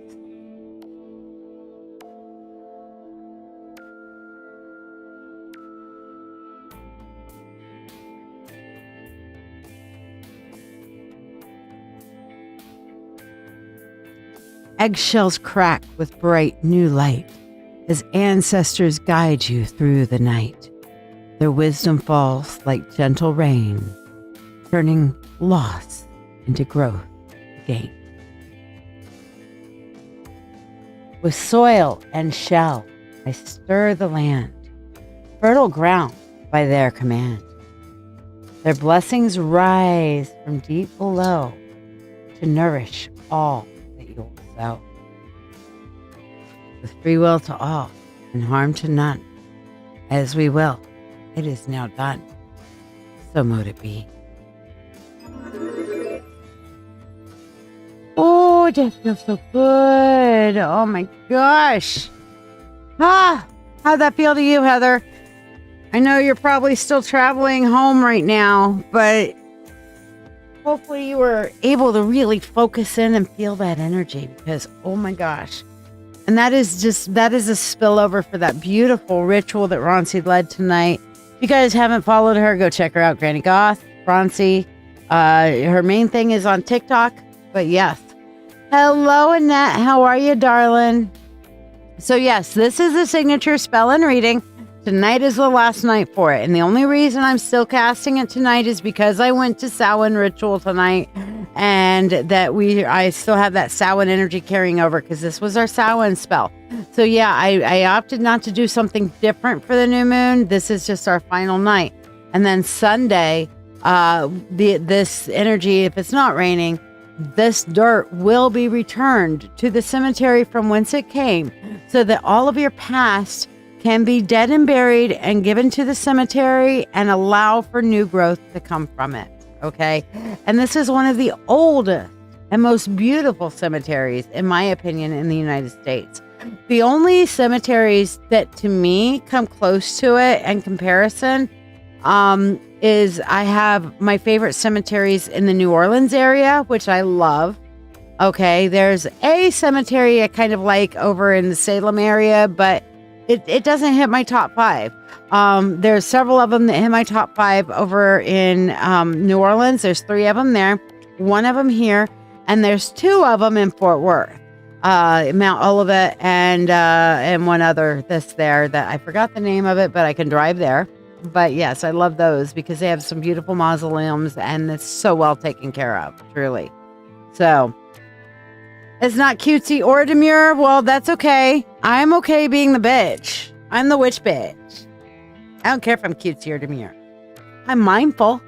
Eggshells crack with bright new light as ancestors guide you through the night. Their wisdom falls like gentle rain, turning loss into growth again. With soil and shell, I stir the land, fertile ground by their command. Their blessings rise from deep below to nourish all that you will sow. With free will to all and harm to none, as we will, it is now done. So mote it be. Oh, that feels so good. Oh my gosh. How'd that feel to you, Heather? I know you're probably still traveling home right now, but hopefully you were able to really focus in and feel that energy because, oh my gosh. And that is a spillover for that beautiful ritual that Ronci led tonight. If you guys haven't followed her, go check her out, Granny Goth, Ronci. Her main thing is on TikTok, but yes. Hello, Annette. How are you, darling? So yes, this is a signature spell and reading. Tonight is the last night for it. And the only reason I'm still casting it tonight is because I went to Samhain ritual tonight and that I still have that Samhain energy carrying over because this was our Samhain spell. So yeah, I opted not to do something different for the new moon. This is just our final night. And then Sunday, this energy, if it's not raining, this dirt will be returned to the cemetery from whence it came so that all of your past can be dead and buried and given to the cemetery and allow for new growth to come from it. Okay. And this is one of the oldest and most beautiful cemeteries, in my opinion, in the United States. The only cemeteries that to me come close to it in comparison, is I have my favorite cemeteries in the New Orleans area, which I love. Okay. There's a cemetery I kind of like over in the Salem area, but it doesn't hit my top 5. There's several of them that hit my top 5 over in New Orleans. There's 3 of them there, 1 of them here, and there's 2 of them in Fort Worth, Mount Olivet, and one other that's there that I forgot the name of it, but I can drive there. But yes, I love those because they have some beautiful mausoleums and it's so well taken care of, truly. So it's not cutesy or demure. Well, that's okay. I'm okay being the bitch. I'm the witch bitch. I don't care if I'm cutesy or demure. I'm mindful,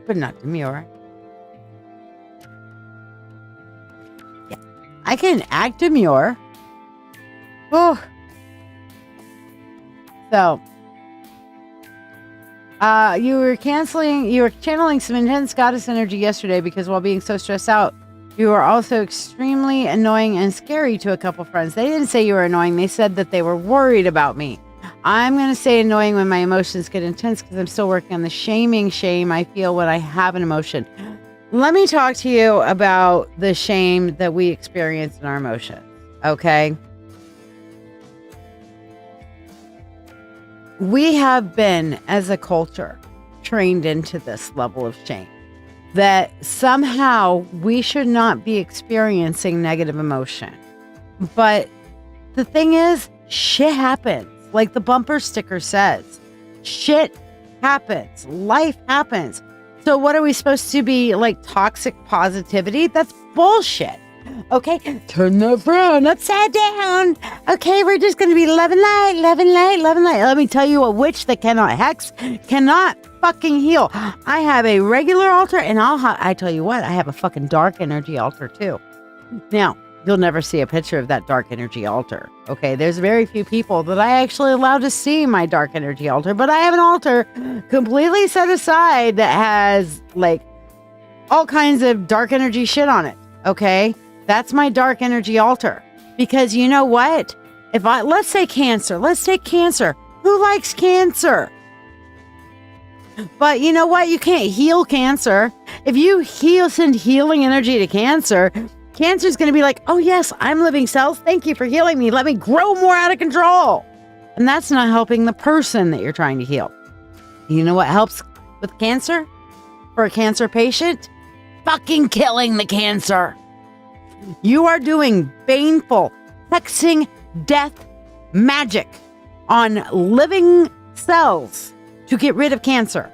but not demure. Yeah, I can act demure. Oh. So, you were channeling some intense goddess energy yesterday because while being so stressed out, you were also extremely annoying and scary to a couple friends. They didn't say you were annoying. They said that they were worried about me. I'm going to say annoying when my emotions get intense because I'm still working on the shame I feel when I have an emotion. Let me talk to you about the shame that we experience in our emotions. Okay. We have been, as a culture, trained into this level of shame. That somehow we should not be experiencing negative emotion. But the thing is, shit happens. Like the bumper sticker says, shit happens. Life happens. So what are we supposed to be like toxic positivity? That's bullshit. Okay, turn the frown upside down. Okay, we're just going to be loving light, loving light, loving light. Let me tell you, a witch that cannot hex cannot fucking heal. I have a regular altar, and I tell you what, I have a fucking dark energy altar too. Now, you'll never see a picture of that dark energy altar. Okay, there's very few people that I actually allow to see my dark energy altar, but I have an altar completely set aside that has like all kinds of dark energy shit on it. Okay. That's my dark energy altar. Because you know what? Let's say cancer. Let's take cancer. Who likes cancer? But you know what? You can't heal cancer. If you send healing energy to cancer, cancer's going to be like, oh yes, I'm living cells. Thank you for healing me. Let me grow more out of control. And that's not helping the person that you're trying to heal. You know what helps with cancer? For a cancer patient? Fucking killing the cancer. You are doing baneful, hexing death magic on living cells to get rid of cancer.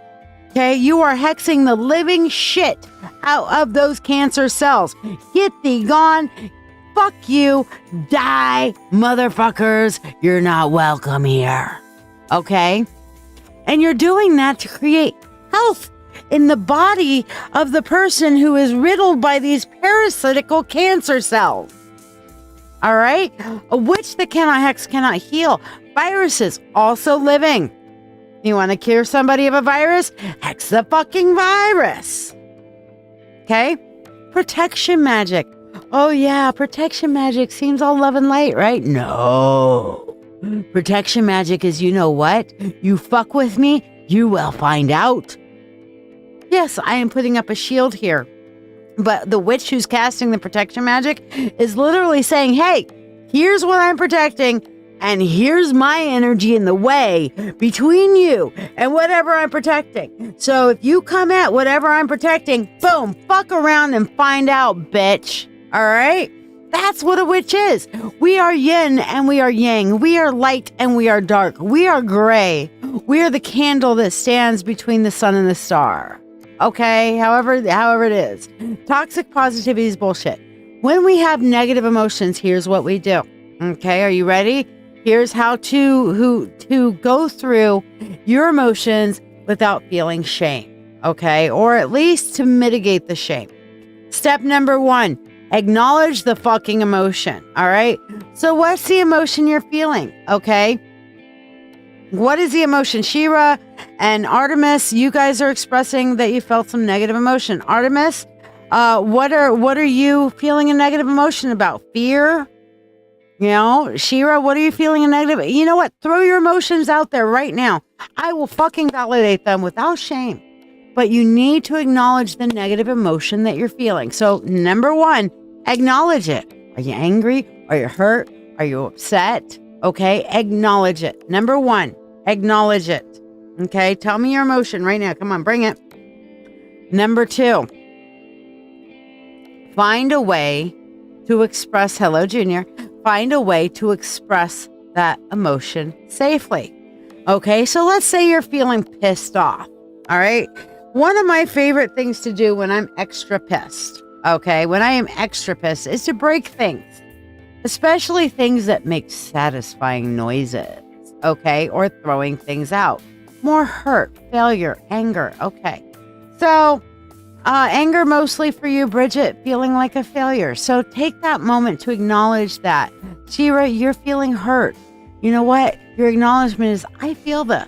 Okay, you are hexing the living shit out of those cancer cells. Get thee gone. Fuck you. Die, motherfuckers. You're not welcome here. Okay? And you're doing that to create health in the body of the person who is riddled by these parasitical cancer cells. All right? A witch that cannot hex cannot heal. Viruses also living. You want to cure somebody of a virus? Hex the fucking virus. Okay? Protection magic. Oh yeah, protection magic seems all love and light, right? No. Protection magic is, you know what? You fuck with me, you will find out. Yes, I am putting up a shield here. But the witch who's casting the protection magic is literally saying, hey, here's what I'm protecting, and here's my energy in the way between you and whatever I'm protecting. So if you come at whatever I'm protecting, boom, fuck around and find out, bitch. All right? That's what a witch is. We are yin and we are yang. We are light and we are dark. We are gray. We are the candle that stands between the sun and the star. Okay, however it is. Toxic positivity is bullshit. When we have negative emotions, here's what we do. Okay, are you ready? Here's how to go through your emotions without feeling shame. Okay, or at least to mitigate the shame. Step number 1, acknowledge the fucking emotion. All right, so what's the emotion you're feeling? Okay, what is the emotion? Shira and Artemis, you guys are expressing that you felt some negative emotion. Artemis, what are you feeling a negative emotion about? Fear? You know, Shira, what are you feeling a negative? You know what? Throw your emotions out there right now. I will fucking validate them without shame. But you need to acknowledge the negative emotion that you're feeling. So number 1, acknowledge it. Are you angry? Are you hurt? Are you upset? Okay, acknowledge it. Number 1, acknowledge it. Okay, tell me your emotion right now. Come on, bring it. Number 2, find a way to express, hello, Junior, find a way to express that emotion safely. Okay, so let's say you're feeling pissed off. All right, one of my favorite things to do when I'm extra pissed, okay, when I am extra pissed, is to break things, especially things that make satisfying noises, okay, or throwing things out. More hurt, failure, anger. Okay. So, anger mostly for you, Bridget, feeling like a failure. So take that moment to acknowledge that. Shira, you're feeling hurt. You know what? Your acknowledgement is, I feel this.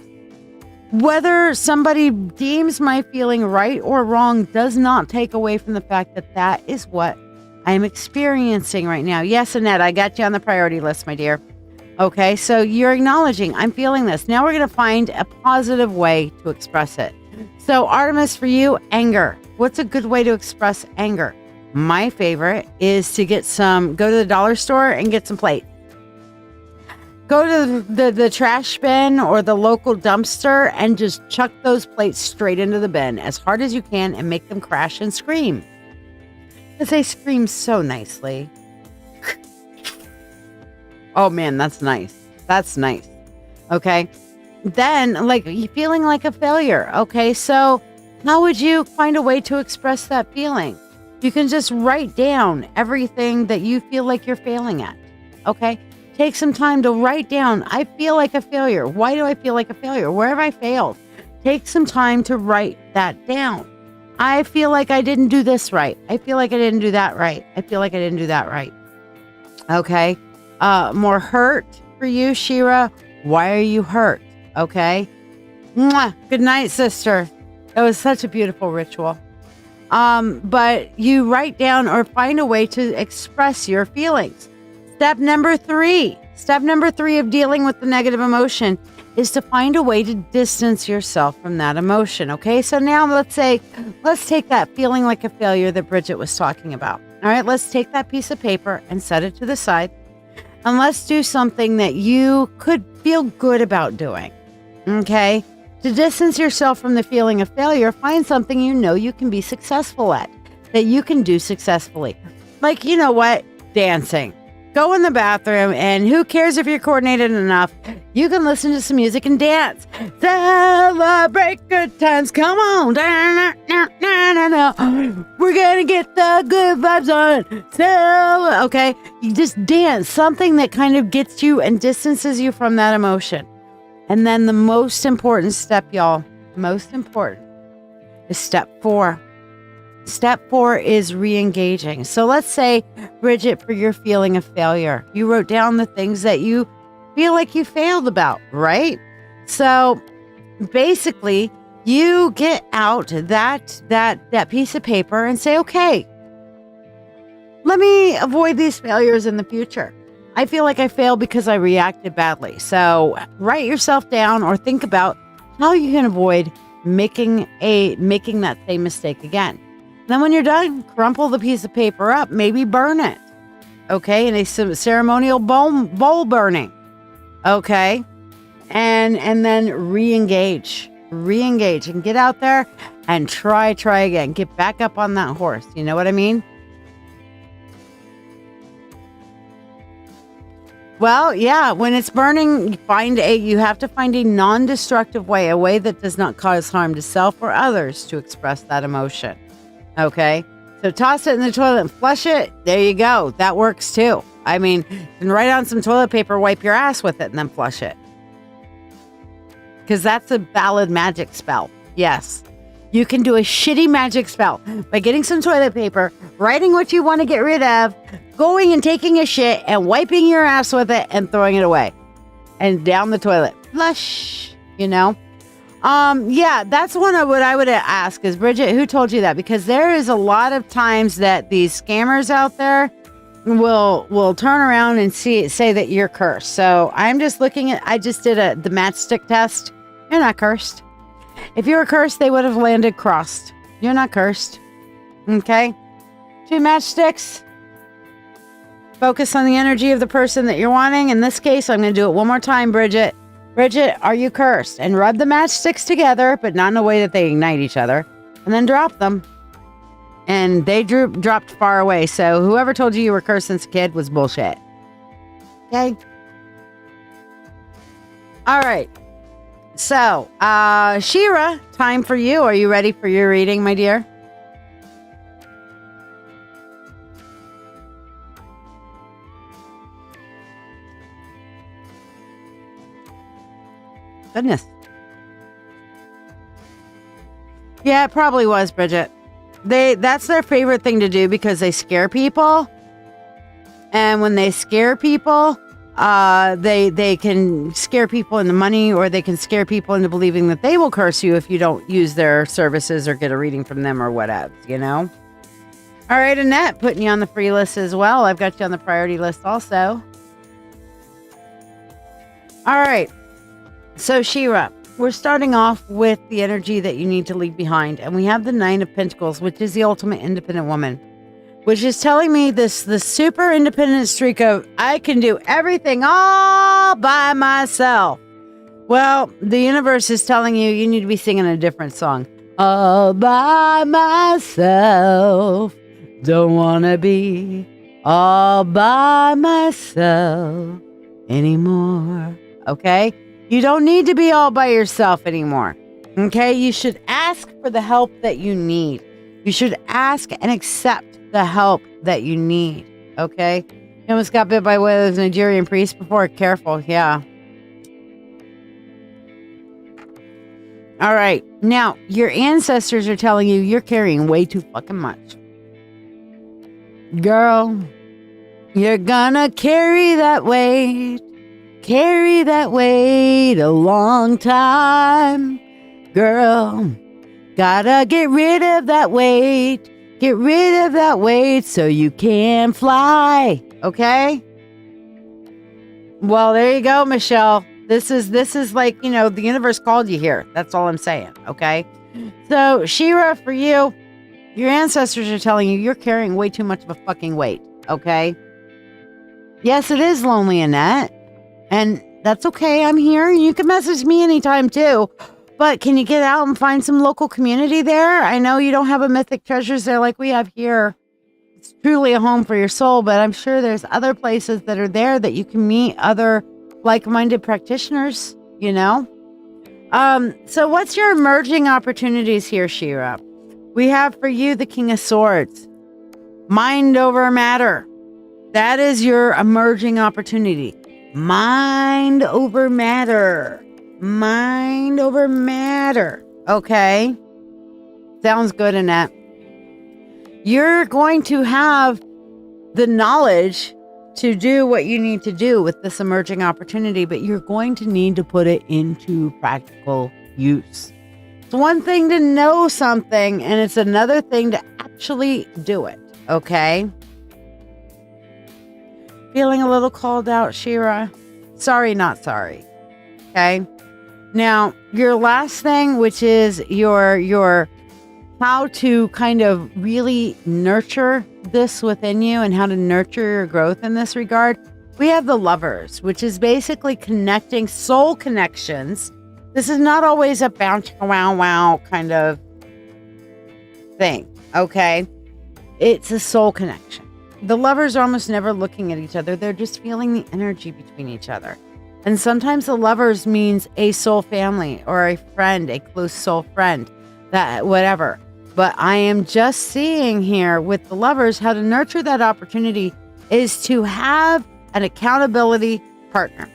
Whether somebody deems my feeling right or wrong does not take away from the fact that that is what I am experiencing right now. Yes, Annette, I got you on the priority list, my dear. Okay, so you're acknowledging, I'm feeling this. Now we're going to find a positive way to express it. So Artemis, for you, anger. What's a good way to express anger? My favorite is to go to the dollar store and get some plates. Go to the trash bin or the local dumpster and just chuck those plates straight into the bin as hard as you can and make them crash and scream. Because they scream so nicely. Oh man, that's nice. That's nice. Okay. Then, like, you feeling like a failure. Okay. So how would you find a way to express that feeling? You can just write down everything that you feel like you're failing at. Okay. Take some time to write down, I feel like a failure. Why do I feel like a failure? Where have I failed? Take some time to write that down. I feel like I didn't do this right. I feel like I didn't do that right. I feel like I didn't do that right. Okay. More hurt for you, Shira. Why are you hurt? Okay. Mwah. Good night, sister. That was such a beautiful ritual. But you write down or find a way to express your feelings. Step number 3 of dealing with the negative emotion is to find a way to distance yourself from that emotion. Okay. So now let's take that feeling like a failure that Bridget was talking about. All right. Let's take that piece of paper and set it to the side. And let's do something that you could feel good about doing. Okay. To distance yourself from the feeling of failure, find something you know you can be successful at, that you can do successfully. Like, you know what? Dancing. Go in the bathroom, and who cares if you're coordinated enough? You can listen to some music and dance. Celebrate good times. Come on. We're going to get the good vibes on. Okay. You just dance. Something that kind of gets you and distances you from that emotion. And then the most important step, y'all, most important is step 4. Step 4 is re-engaging. So let's say, Bridget, for your feeling of failure, you wrote down the things that you feel like you failed about, right? So basically, you get out that piece of paper and say, okay, let me avoid these failures in the future. I feel like I failed because I reacted badly. So write yourself down or think about how you can avoid making that same mistake again. Then when you're done, crumple the piece of paper up, maybe burn it. Okay, in a ceremonial bowl burning. Okay, and then re-engage and get out there and try again. Get back up on that horse. You know what I mean? Well, yeah, when it's burning, you have to find a non-destructive way, a way that does not cause harm to self or others to express that emotion. Okay? So toss it in the toilet and flush it. There you go. That works too. I mean, you can write on some toilet paper, wipe your ass with it, and then flush it. Because that's a valid magic spell. Yes. You can do a shitty magic spell by getting some toilet paper, writing what you want to get rid of, going and taking a shit and wiping your ass with it and throwing it away. And down the toilet. Flush. You know? Yeah, that's what I would ask is, Bridget, who told you that? Because there is a lot of times that these scammers out there will turn around and say that you're cursed. So I just did the matchstick test. You're not cursed. If you were cursed, they would have landed crossed. You're not cursed. Okay? 2 matchsticks. Focus on the energy of the person that you're wanting. In this case, I'm going to do it one more time, Bridget. Bridget, are you cursed? And rub the matchsticks together, but not in a way that they ignite each other. And then drop them. And they dropped far away. So whoever told you were cursed since a kid was bullshit. Okay? All right. So, Shira, time for you. Are you ready for your reading, my dear? Goodness. Yeah, it probably was, Bridget. That's their favorite thing to do because they scare people. And when they scare people, they can scare people into money, or they can scare people into believing that they will curse you if you don't use their services or get a reading from them or whatever, you know? All right, Annette, putting you on the free list as well. I've got you on the priority list also. All right. So, Shira, we're starting off with the energy that you need to leave behind. And we have the 9 of Pentacles, which is the ultimate independent woman, which is telling me this super independent streak of, I can do everything all by myself. Well, the universe is telling you need to be singing a different song. All by myself. Don't want to be all by myself anymore. Okay? You don't need to be all by yourself anymore. Okay? You should ask for the help that you need. You should ask and accept the help that you need. Okay? You almost got bit by one of those Nigerian priests before. Careful. Yeah. All right. Now, your ancestors are telling you you're carrying way too fucking much. Girl, you're gonna carry that weight. Carry that weight a long time. Girl, gotta get rid of that weight. Get rid of that weight so you can fly. Okay? Well, there you go, Michelle. This is like, the universe called you here. That's all I'm saying. Okay? So, Shira, for you, your ancestors are telling you you're carrying way too much of a fucking weight. Okay? Yes, it is lonely, Annette. And that's okay. I'm here. You can message me anytime too. But can you get out and find some local community there? I know you don't have a Mythic Treasures there like we have here. It's truly a home for your soul, but I'm sure there's other places that are there that you can meet other like-minded practitioners, So what's your emerging opportunities here, Shira? We have for you the King of Swords. Mind over matter. That is your emerging opportunity. Mind over matter. Mind over matter. Okay. Sounds good, Annette. You're going to have the knowledge to do what you need to do with this emerging opportunity, but you're going to need to put it into practical use. It's one thing to know something, and it's another thing to actually do it. Okay? Feeling a little called out, Shira? Sorry, not sorry. Okay. Now, your last thing, which is your how to kind of really nurture this within you and how to nurture your growth in this regard. We have the Lovers, which is basically connecting soul connections. This is not always a bounce, wow, wow kind of thing. Okay. It's a soul connection. The Lovers are almost never looking at each other. They're just feeling the energy between each other. And sometimes the Lovers means a soul family or a friend, a close soul friend, that whatever. But I am just seeing here with the Lovers, how to nurture that opportunity is to have an accountability partner.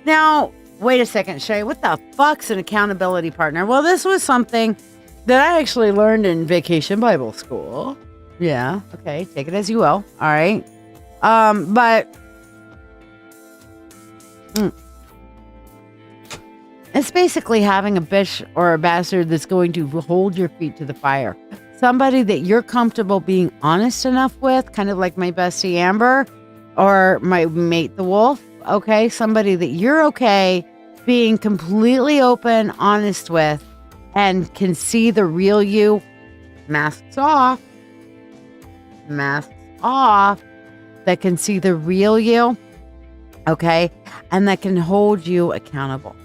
Now, wait a second, Shay, what the fuck's an accountability partner? Well, this was something that I actually learned in Vacation Bible School. Yeah, okay, take it as you will. All right. But it's basically having a bitch or a bastard that's going to hold your feet to the fire. Somebody that you're comfortable being honest enough with, kind of like my bestie Amber or my mate the Wolf. Okay, somebody that you're okay being completely open, honest with, and can see the real you. Masks off. Masks off. That can see the real you. Okay, and that can hold you accountable.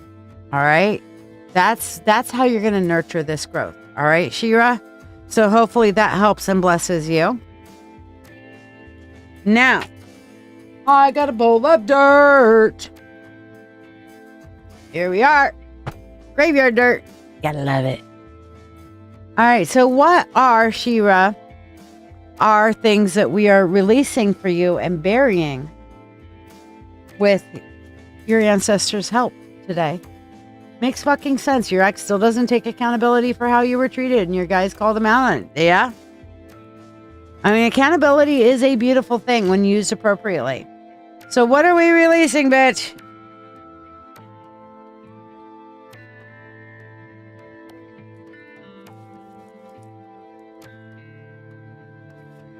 All right. That's how you're going to nurture this growth. All right, Shira. So hopefully that helps and blesses you. Now, I got a bowl of dirt. Here we are. Graveyard dirt. Gotta love it. All right. So what are, Shira, are things that we are releasing for you and burying with your ancestors' help today? Makes fucking sense. Your ex still doesn't take accountability for how you were treated, and your guys called him out on it. Yeah? I mean, accountability is a beautiful thing when used appropriately. So what are we releasing, bitch?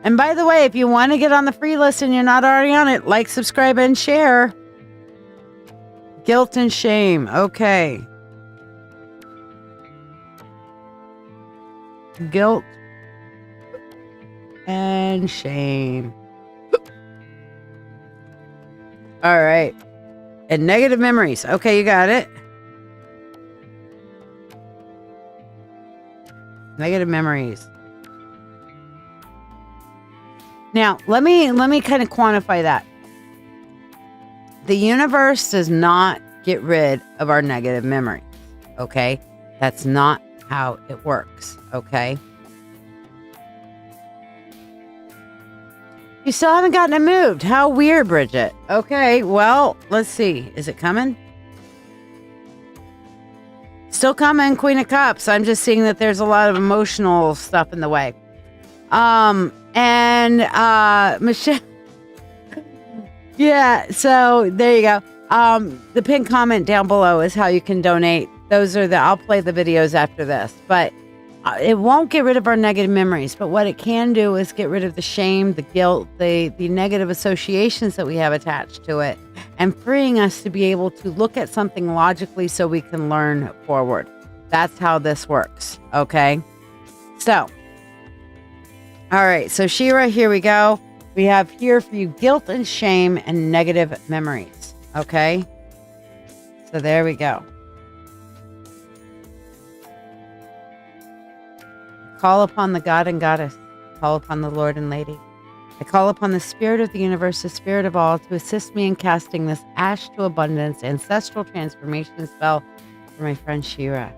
And by the way, if you want to get on the free list and you're not already on it, like, subscribe, and share. Guilt and shame. Okay. Guilt and shame. All right. And negative memories. Okay, you got it. Negative memories. Now, let me kind of quantify that. The universe does not get rid of our negative memories. Okay? That's not how it works. Okay? You still haven't gotten it moved. How weird, Bridget. Okay, well, let's see. Is it coming? Still coming, Queen of Cups. I'm just seeing that there's a lot of emotional stuff in the way. Michelle. Yeah, so there you go. The pinned comment down below is how you can donate. I'll play the videos after this, but it won't get rid of our negative memories. But what it can do is get rid of the shame, the guilt, the negative associations that we have attached to it, and freeing us to be able to look at something logically so we can learn forward. That's how this works. Okay. So, all right. So Shira, here we go. We have here for you guilt and shame and negative memories. Okay. So there we go. Call upon the God and Goddess. Call upon the Lord and Lady. I call upon the Spirit of the universe, the Spirit of all, to assist me in casting this ash to abundance ancestral transformation spell for my friend Shira.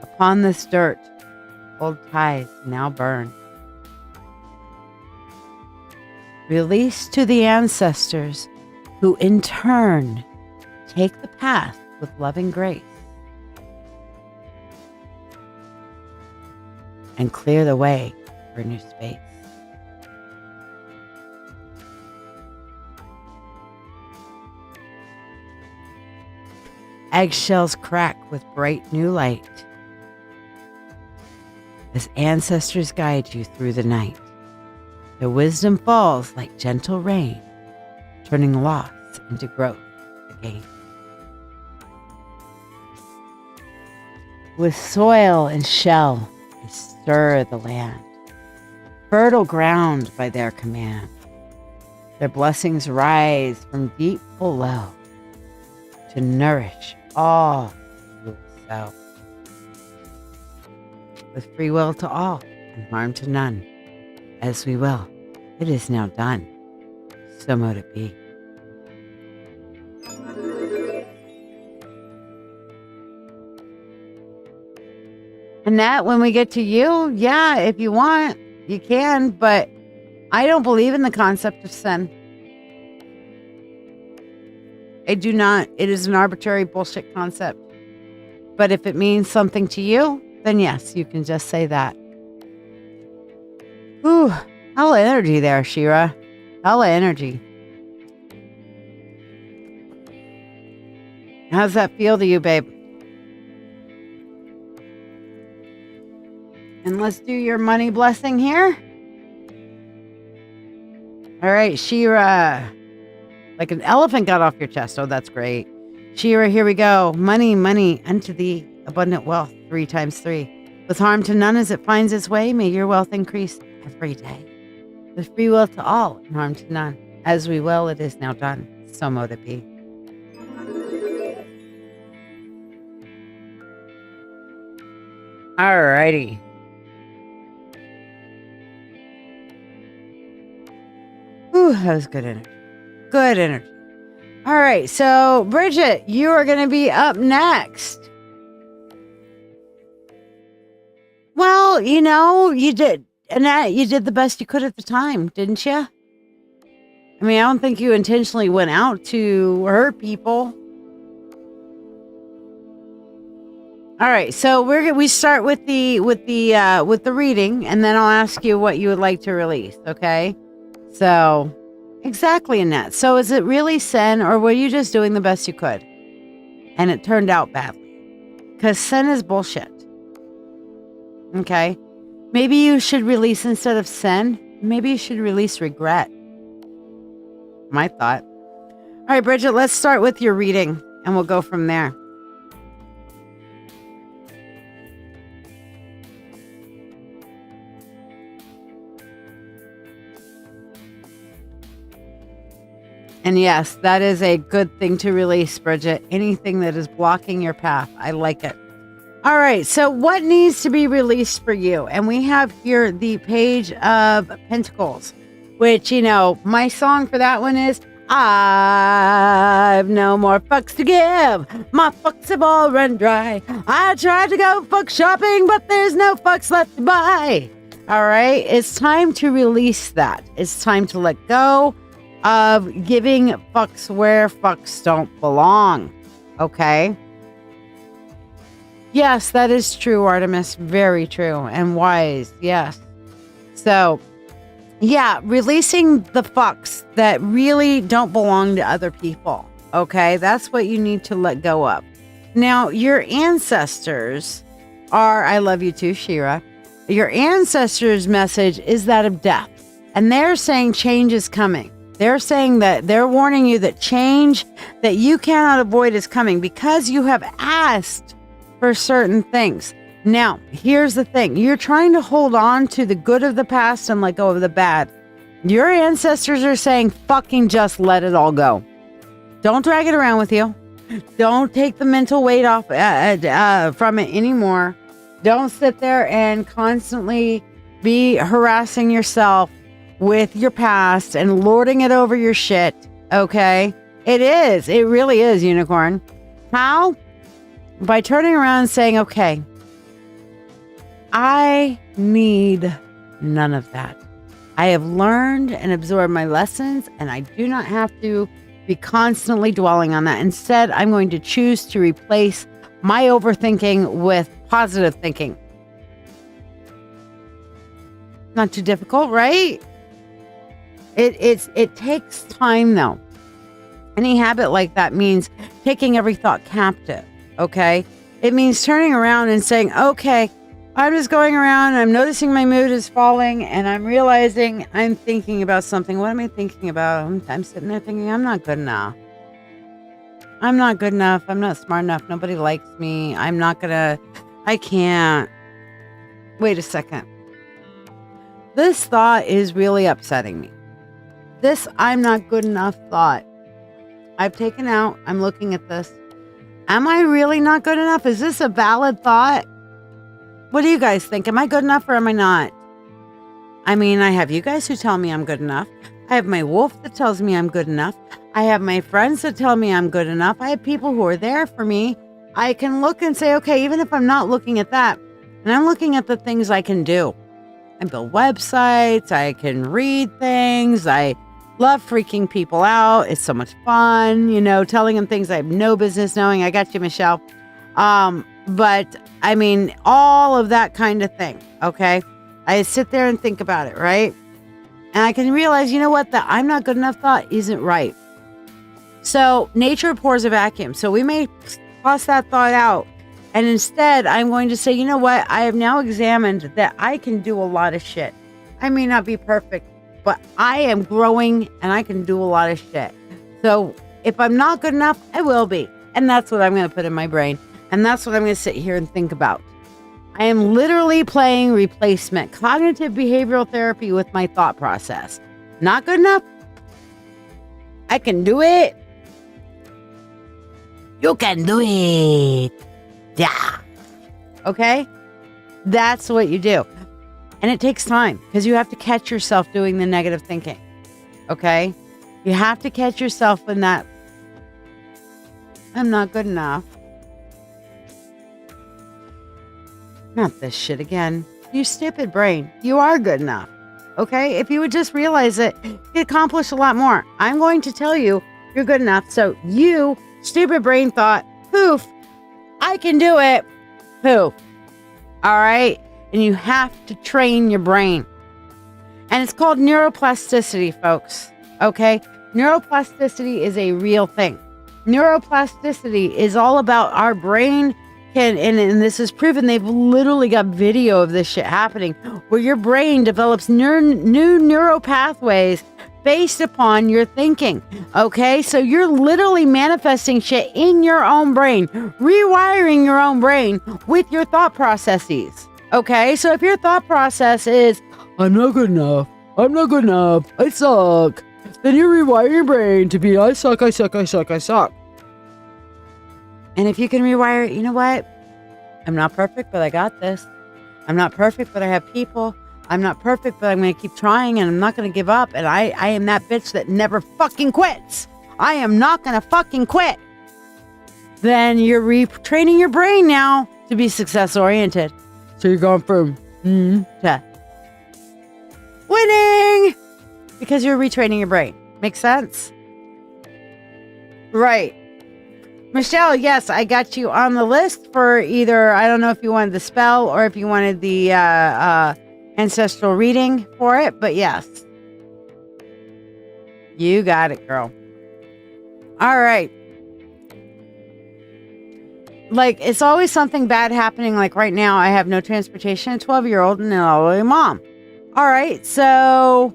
Upon this dirt, old ties now burn. Release to the ancestors, who in turn take the path with loving grace and clear the way for new space. Eggshells crack with bright new light. as ancestors guide you through the night. Their wisdom falls like gentle rain, turning loss into growth again. With soil and shell, they stir the land, fertile ground by their command. Their blessings rise from deep below to nourish all you will sow. With free will to all and harm to none, as we will, it is now done. So mote it be. Annette, when we get to you, yeah, if you want, you can, but I don't believe in the concept of sin. I do not. It is an arbitrary bullshit concept. But if it means something to you, then yes, you can just say that. Ooh, hella energy there, Shira. Hella energy. How's that feel to you, babe? And let's do your money blessing here. All right, Shira. Like an elephant got off your chest. Oh, that's great. Shira, here we go. Money, money, unto thee, abundant wealth, 3 times 3. With harm to none as it finds its way, may your wealth increase every day. With free will to all and harm to none. As we will, it is now done. So mote it be. All righty. Ooh, that was good energy. Good energy. All right, so Bridget, you are going to be up next. Well, you know, you did, Annette, you did the best you could at the time, didn't you? I mean, I don't think you intentionally went out to hurt people. All right, so we start with the reading, and then I'll ask you what you would like to release. Okay, so exactly, Annette. So is it really sin, or were you just doing the best you could, and it turned out badly? Because sin is bullshit. Okay, maybe you should release instead of sin. Maybe you should release regret. My thought. All right, Bridget, let's start with your reading, and we'll go from there. And yes, that is a good thing to release, Bridget. Anything that is blocking your path. I like it. All right. So what needs to be released for you? And we have here the Page of Pentacles, which, you know, my song for that one is, I've no more fucks to give. My fucks have all run dry. I tried to go fuck shopping, but there's no fucks left to buy. All right. It's time to release that. It's time to let go of giving fucks where fucks don't belong. Okay? Yes, that is true, Artemis. Very true. And wise. Yes. So, yeah, releasing the fucks that really don't belong to other people. Okay? That's what you need to let go of. Now, your ancestors are, I love you too, Shira. Your ancestors' message is that of death. And they're saying change is coming. They're saying that they're warning you that change that you cannot avoid is coming because you have asked for certain things. Now, here's the thing. You're trying to hold on to the good of the past and let go of the bad. Your ancestors are saying, fucking just let it all go. Don't drag it around with you. Don't take the mental weight off from it anymore. Don't sit there and constantly be harassing yourself with your past and lording it over your shit. Okay? It is. It really is, Unicorn. How? By turning around and saying, okay, I need none of that. I have learned and absorbed my lessons, and I do not have to be constantly dwelling on that. Instead, I'm going to choose to replace my overthinking with positive thinking. Not too difficult, right? It takes time, though. Any habit like that means taking every thought captive, okay? It means turning around and saying, okay, I'm just going around and I'm noticing my mood is falling and I'm realizing I'm thinking about something. What am I thinking about? I'm sitting there thinking, I'm not good enough. I'm not good enough. I'm not smart enough. Nobody likes me. I can't. Wait a second. This thought is really upsetting me. This I'm not good enough thought. I've taken out. I'm looking at this. Am I really not good enough? Is this a valid thought? What do you guys think? Am I good enough or am I not? I mean, I have you guys who tell me I'm good enough. I have my wolf that tells me I'm good enough. I have my friends that tell me I'm good enough. I have people who are there for me. I can look and say, okay, even if I'm not looking at that, and I'm looking at the things I can do. I build websites. I can read things. I love freaking people out. It's so much fun, telling them things I have no business knowing. I got you, Michelle. But I mean, all of that kind of thing. Okay. I sit there and think about it. Right. And I can realize, you know what? The I'm not good enough thought isn't right. So nature pours a vacuum. So we may toss that thought out. And instead, I'm going to say, you know what? I have now examined that I can do a lot of shit. I may not be perfect, but I am growing and I can do a lot of shit. So if I'm not good enough, I will be. And that's what I'm going to put in my brain. And that's what I'm going to sit here and think about. I am literally playing replacement cognitive behavioral therapy with my thought process. Not good enough? I can do it. You can do it. Yeah. Okay? That's what you do. And it takes time because you have to catch yourself doing the negative thinking. Okay? You have to catch yourself in that I'm not good enough. Not this shit again. You stupid brain. You are good enough. Okay? If you would just realize it, you'd accomplish a lot more. I'm going to tell you you're good enough. So you, stupid brain, thought, poof, I can do it. Poof. All right? And you have to train your brain. And it's called neuroplasticity, folks. Okay? Neuroplasticity is a real thing. Neuroplasticity is all about our brain and this is proven. They've literally got video of this shit happening where your brain develops new neural pathways based upon your thinking. Okay, so you're literally manifesting shit in your own brain, rewiring your own brain with your thought processes. Okay, so if your thought process is I'm not good enough, I suck, then you rewire your brain to be I suck. And if you can rewire it, you know what? I'm not perfect, but I got this. I'm not perfect, but I have people. I'm not perfect, but I'm going to keep trying and I'm not going to give up. And I am that bitch that never fucking quits. I am not going to fucking quit. Then you're retraining your brain now to be success oriented. So you're going from to winning because you're retraining your brain. Makes sense? Right. Michelle, yes, I got you on the list for either, I don't know if you wanted the spell or if you wanted the ancestral reading for it, but yes. You got it, girl. All right. Like, it's always something bad happening. Like right now, I have no transportation, a 12-year-old and an elderly mom. All right, so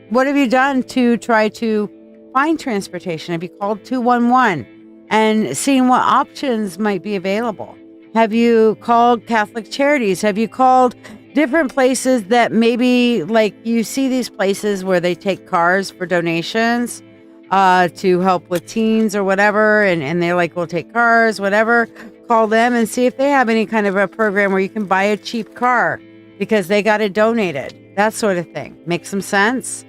what have you done to try to find transportation? Have you called 211 and seen what options might be available? Have you called Catholic Charities? Have you called different places that maybe, like, you see these places where they take cars for donations to help with teens or whatever, and they're like, we'll take cars, whatever. Call them and see if they have any kind of a program where you can buy a cheap car because they got it donated. That sort of thing. Makes some sense?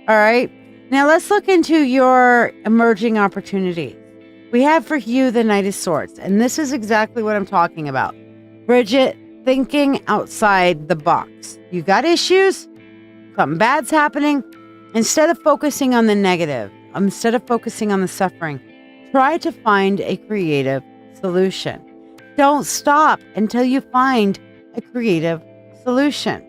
All right. Now let's look into your emerging opportunities. We have for you the Knight of Swords, and this is exactly what I'm talking about. Bridget, thinking outside the box. You got issues? Something bad's happening? Instead of focusing on the negative, instead of focusing on the suffering, try to find a creative solution. Don't stop until you find a creative solution.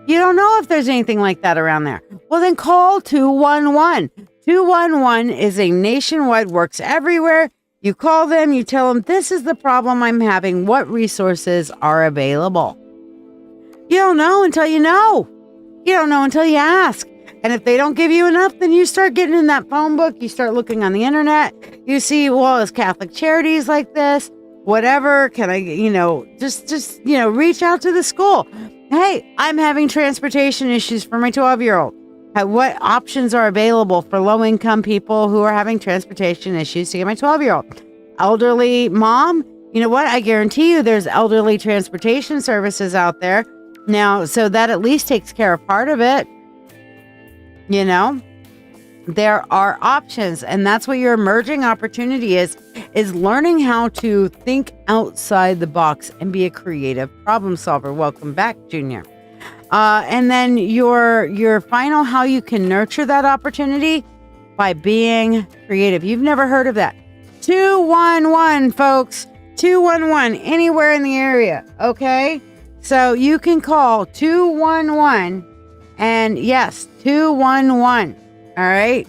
You don't know if there's anything like that around there. Well, then call 211. 211 is a nationwide, works everywhere. You call them, you tell them, this is the problem I'm having. What resources are available? You don't know until you know. You don't know until you ask. And if they don't give you enough, then you start getting in that phone book. You start looking on the internet. You see, well, is Catholic Charities like this? Whatever. Can I, just reach out to the school. Hey, I'm having transportation issues for my 12-year-old. What options are available for low-income people who are having transportation issues to get my 12-year-old? Elderly mom? You know what? I guarantee you there's elderly transportation services out there now, so that at least takes care of part of it. There are options, and that's what your emerging opportunity is learning how to think outside the box and be a creative problem solver. Welcome back, Junior. And then your final, how you can nurture that opportunity by being creative. You've never heard of that. 211, folks. 211, anywhere in the area. Okay. So you can call 211 and yes, 211. All right.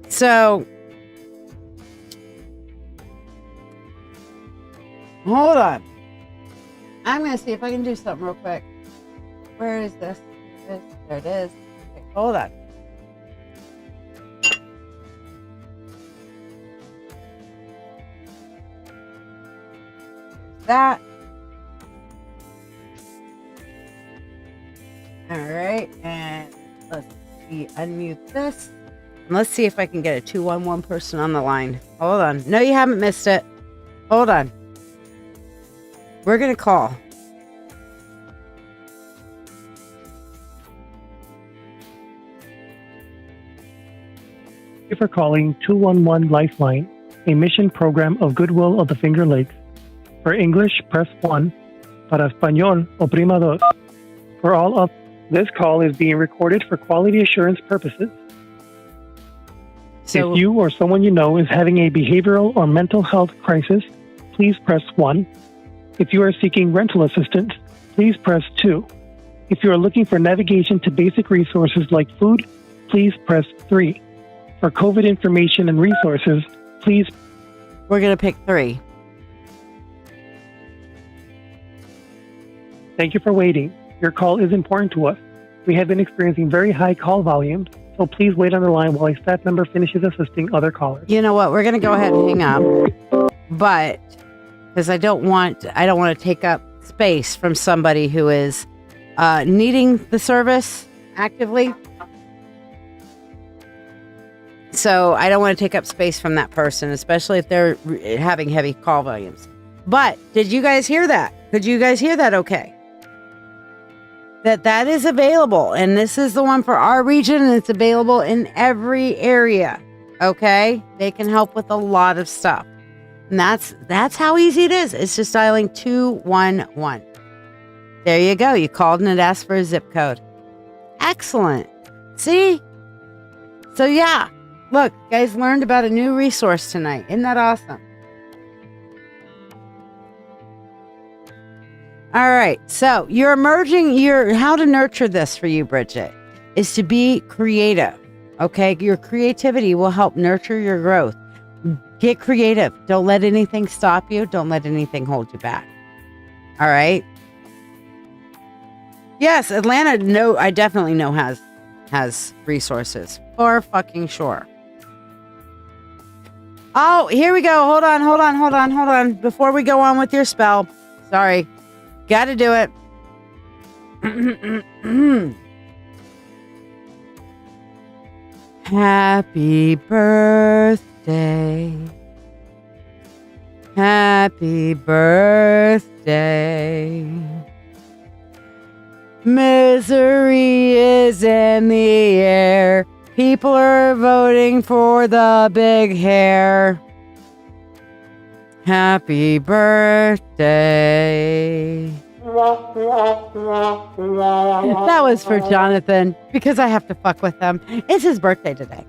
So hold on. I'm going to see if I can do something real quick. Where is this? There it is. Okay, hold on. That. All right. And let's see. Unmute this. And let's see if I can get a 211 person on the line. Hold on. No, you haven't missed it. Hold on. We're going to call. Thank you for calling 211 Lifeline, a mission program of Goodwill of the Finger Lakes. For English, press 1. Para Español, oprima dos. For all of this call is being recorded for quality assurance purposes. So, if you or someone you know is having a behavioral or mental health crisis, please press 1. If you are seeking rental assistance, please press 2. If you are looking for navigation to basic resources like food, please press 3. For COVID information and resources, please... We're going to pick 3. Thank you for waiting. Your call is important to us. We have been experiencing very high call volumes, so please wait on the line while a staff member finishes assisting other callers. You know what? We're going to go ahead and hang up. But, because I don't want to take up space from somebody who is needing the service actively. So I don't want to take up space from that person, especially if they're having heavy call volumes. But did you guys hear that? Could you guys hear that okay? That is available. And this is the one for our region. And it's available in every area. Okay? They can help with a lot of stuff. And that's how easy it is. It's just dialing 211. There you go. You called and it asked for a zip code. Excellent. See? So yeah. Look, guys learned about a new resource tonight. Isn't that awesome? All right. So how to nurture this for you, Bridget, is to be creative. Okay. Your creativity will help nurture your growth. Get creative. Don't let anything stop you. Don't let anything hold you back. All right. Yes. Atlanta. No, I definitely know has resources for fucking sure. Oh, here we go. Hold on. Before we go on with your spell. Sorry. Got to do it. Happy birthday. Happy birthday. Misery is in the air. People are voting for the big hair. Happy birthday. That was for Jonathan because I have to fuck with him. It's his birthday today.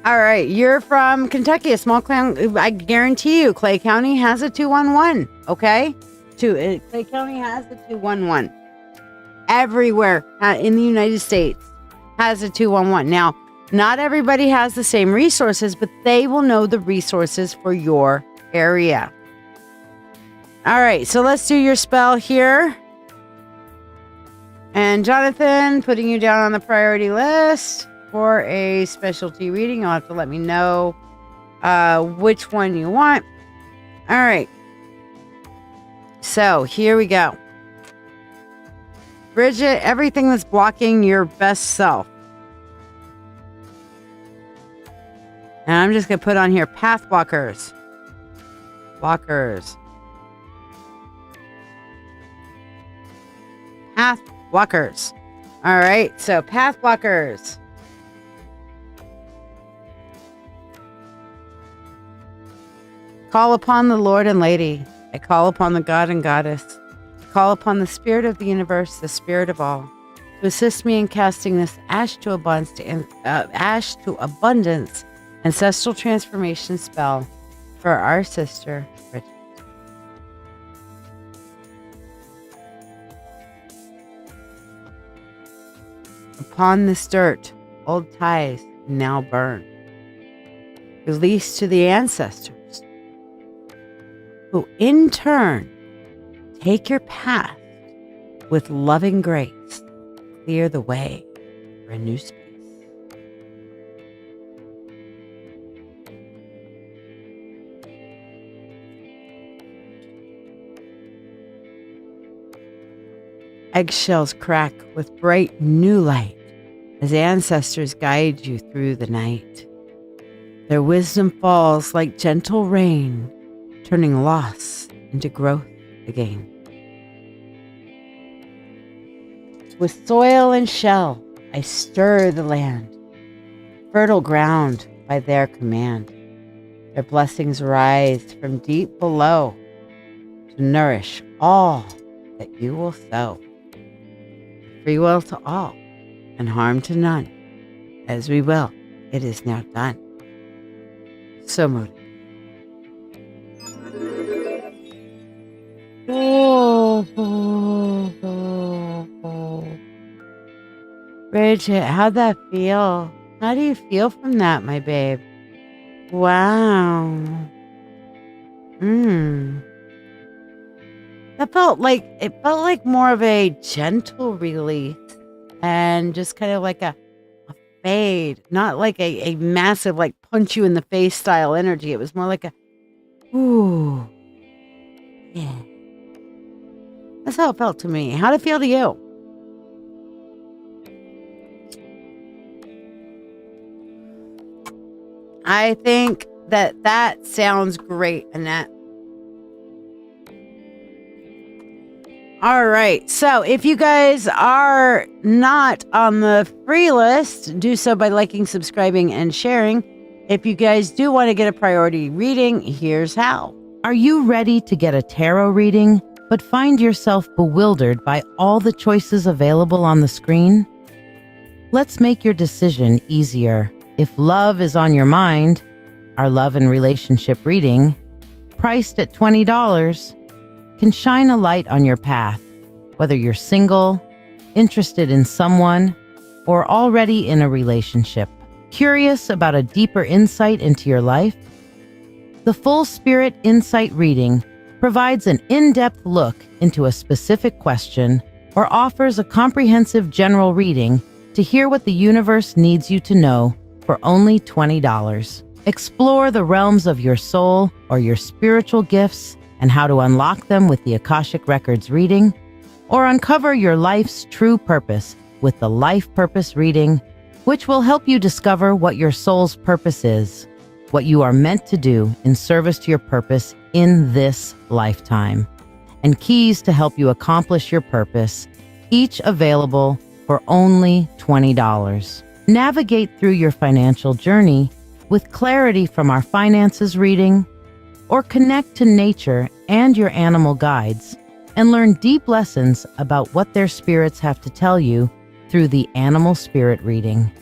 All right, you're from Kentucky, a small town. I guarantee you, Clay County has a 211. Okay, Clay County has a 211. everywhere in the United States has a 211. Now, not everybody has the same resources, but they will know the resources for your area. All right, so let's do your spell here. And Jonathan, putting you down on the priority list for a specialty reading. You'll have to let me know which one you want. All right. So here we go. Bridget, everything that's blocking your best self. And I'm just going to put on here path blockers. Blockers. Path blockers. All right. So path blockers. Call upon the Lord and Lady. I call upon the God and Goddess. I call upon the Spirit of the universe, the Spirit of all, to assist me in casting this ash to abundance ancestral transformation spell for our sister, Bridget. Upon this dirt, old ties now burn. Release to the ancestors, who in turn take your path with loving grace, clear the way for a new space. Eggshells crack with bright new light as ancestors guide you through the night. Their wisdom falls like gentle rain, turning loss into growth again. With soil and shell, I stir the land, fertile ground by their command. Their blessings rise from deep below to nourish all that you will sow. Free will to all and harm to none. As we will, it is now done. So moved. Bridget, how'd that feel? How do you feel from that, my babe? Wow. It felt like more of a gentle release and just kind of like a fade, not like a massive like punch you in the face style energy. It was more like a ooh. Yeah. That's how it felt to me. How'd it feel to you? I think that sounds great, Annette. All right. So if you guys are not on the free list, do so by liking, subscribing, and sharing. If you guys do want to get a priority reading, here's how. Are you ready to get a tarot reading, but find yourself bewildered by all the choices available on the screen? Let's make your decision easier. If love is on your mind, our love and relationship reading, priced at $20, can shine a light on your path, whether you're single, interested in someone, or already in a relationship. Curious about a deeper insight into your life? The Full Spirit Insight reading provides an in-depth look into a specific question or offers a comprehensive general reading to hear what the universe needs you to know for only $20. Explore the realms of your soul or your spiritual gifts and how to unlock them with the Akashic Records reading, or uncover your life's true purpose with the Life Purpose reading, which will help you discover what your soul's purpose is, what you are meant to do in service to your purpose in this lifetime, and keys to help you accomplish your purpose, each available for only $20. Navigate through your financial journey with clarity from our finances reading, or connect to nature and your animal guides and learn deep lessons about what their spirits have to tell you through the animal spirit reading.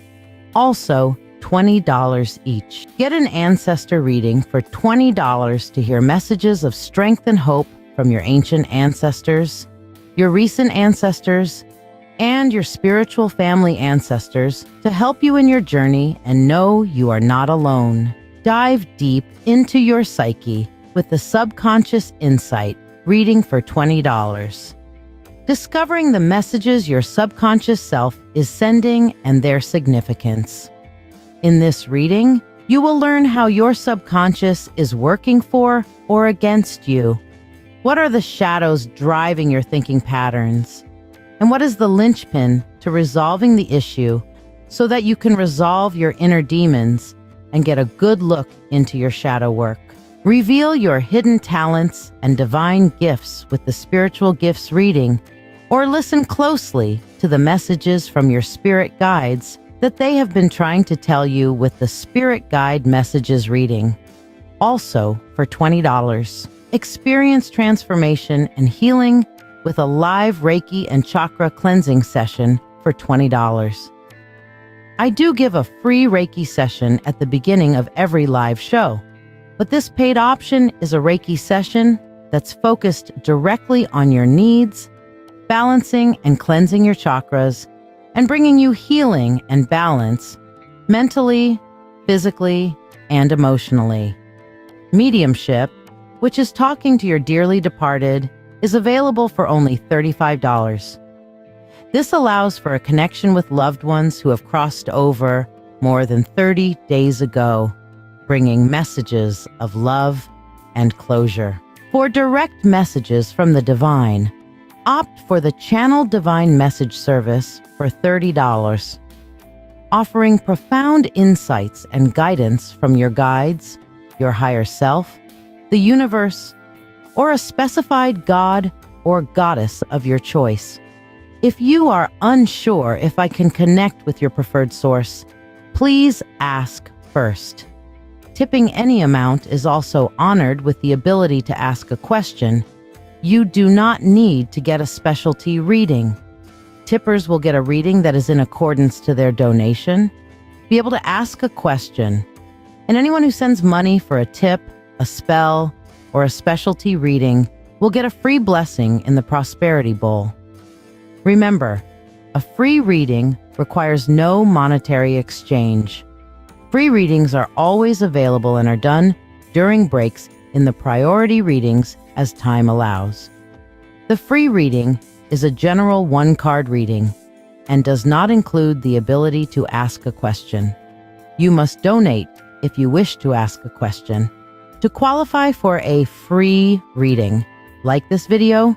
Also, $20 each. Get an ancestor reading for $20 to hear messages of strength and hope from your ancient ancestors, your recent ancestors, and your spiritual family ancestors to help you in your journey and know you are not alone. Dive deep into your psyche with the Subconscious Insight reading for $20. Discovering the messages your subconscious self is sending and their significance. In this reading, you will learn how your subconscious is working for or against you. What are the shadows driving your thinking patterns? And what is the linchpin to resolving the issue so that you can resolve your inner demons and get a good look into your shadow work? Reveal your hidden talents and divine gifts with the Spiritual Gifts reading, or listen closely to the messages from your spirit guides that they have been trying to tell you with the Spirit Guide Messages reading. Also, for $20, experience transformation and healing with a live Reiki and Chakra cleansing session for $20. I do give a free Reiki session at the beginning of every live show, but this paid option is a Reiki session that's focused directly on your needs, balancing and cleansing your chakras, and bringing you healing and balance mentally, physically, and emotionally. Mediumship, which is talking to your dearly departed, is available for only $35. This allows for a connection with loved ones who have crossed over more than 30 days ago, bringing messages of love and closure. For direct messages from the divine, opt for the Channel Divine Message service for $30, offering profound insights and guidance from your guides, your higher self, the universe, or a specified god or goddess of your choice. If you are unsure if I can connect with your preferred source, please ask first. Tipping any amount is also honored with the ability to ask a question. You do not need to get a specialty reading. Tippers will get a reading that is in accordance to their donation, be able to ask a question, and anyone who sends money for a tip, a spell, or a specialty reading will get a free blessing in the Prosperity Bowl. Remember, a free reading requires no monetary exchange. Free readings are always available and are done during breaks in the priority readings as time allows. The free reading is a general one-card reading and does not include the ability to ask a question. You must donate if you wish to ask a question. To qualify for a free reading, like this video,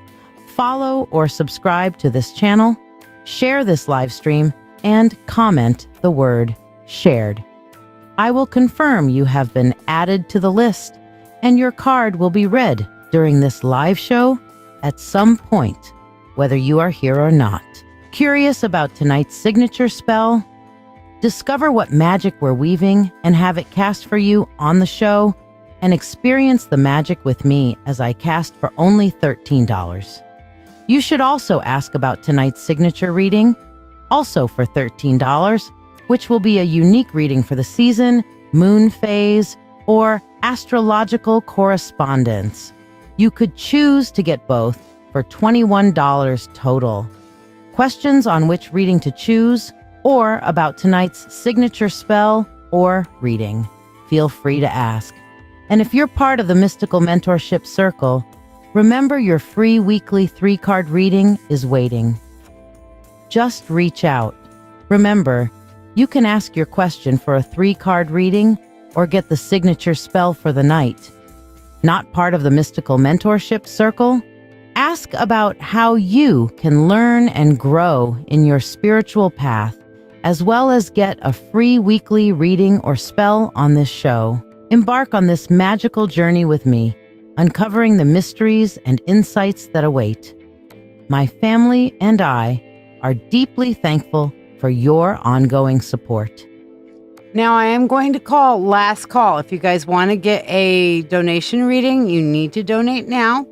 follow or subscribe to this channel, share this live stream, and comment the word shared. I will confirm you have been added to the list, and your card will be read during this live show at some point, whether you are here or not. Curious about tonight's signature spell? Discover what magic we're weaving and have it cast for you on the show, and experience the magic with me as I cast for only $13. You should also ask about tonight's signature reading, also for $13, which will be a unique reading for the season, moon phase, or astrological correspondence. You could choose to get both for $21 total. Questions on which reading to choose or about tonight's signature spell or reading, feel free to ask. And if you're part of the Mystical Mentorship Circle, remember your free weekly 3-card reading is waiting. Just reach out. Remember, you can ask your question for a 3-card reading or get the signature spell for the night. Not part of the Mystical Mentorship Circle? Ask about how you can learn and grow in your spiritual path, as well as get a free weekly reading or spell on this show. Embark on this magical journey with me, uncovering the mysteries and insights that await. My family and I are deeply thankful for your ongoing support. Now, I am going to call last call. If you guys want to get a donation reading, you need to donate now.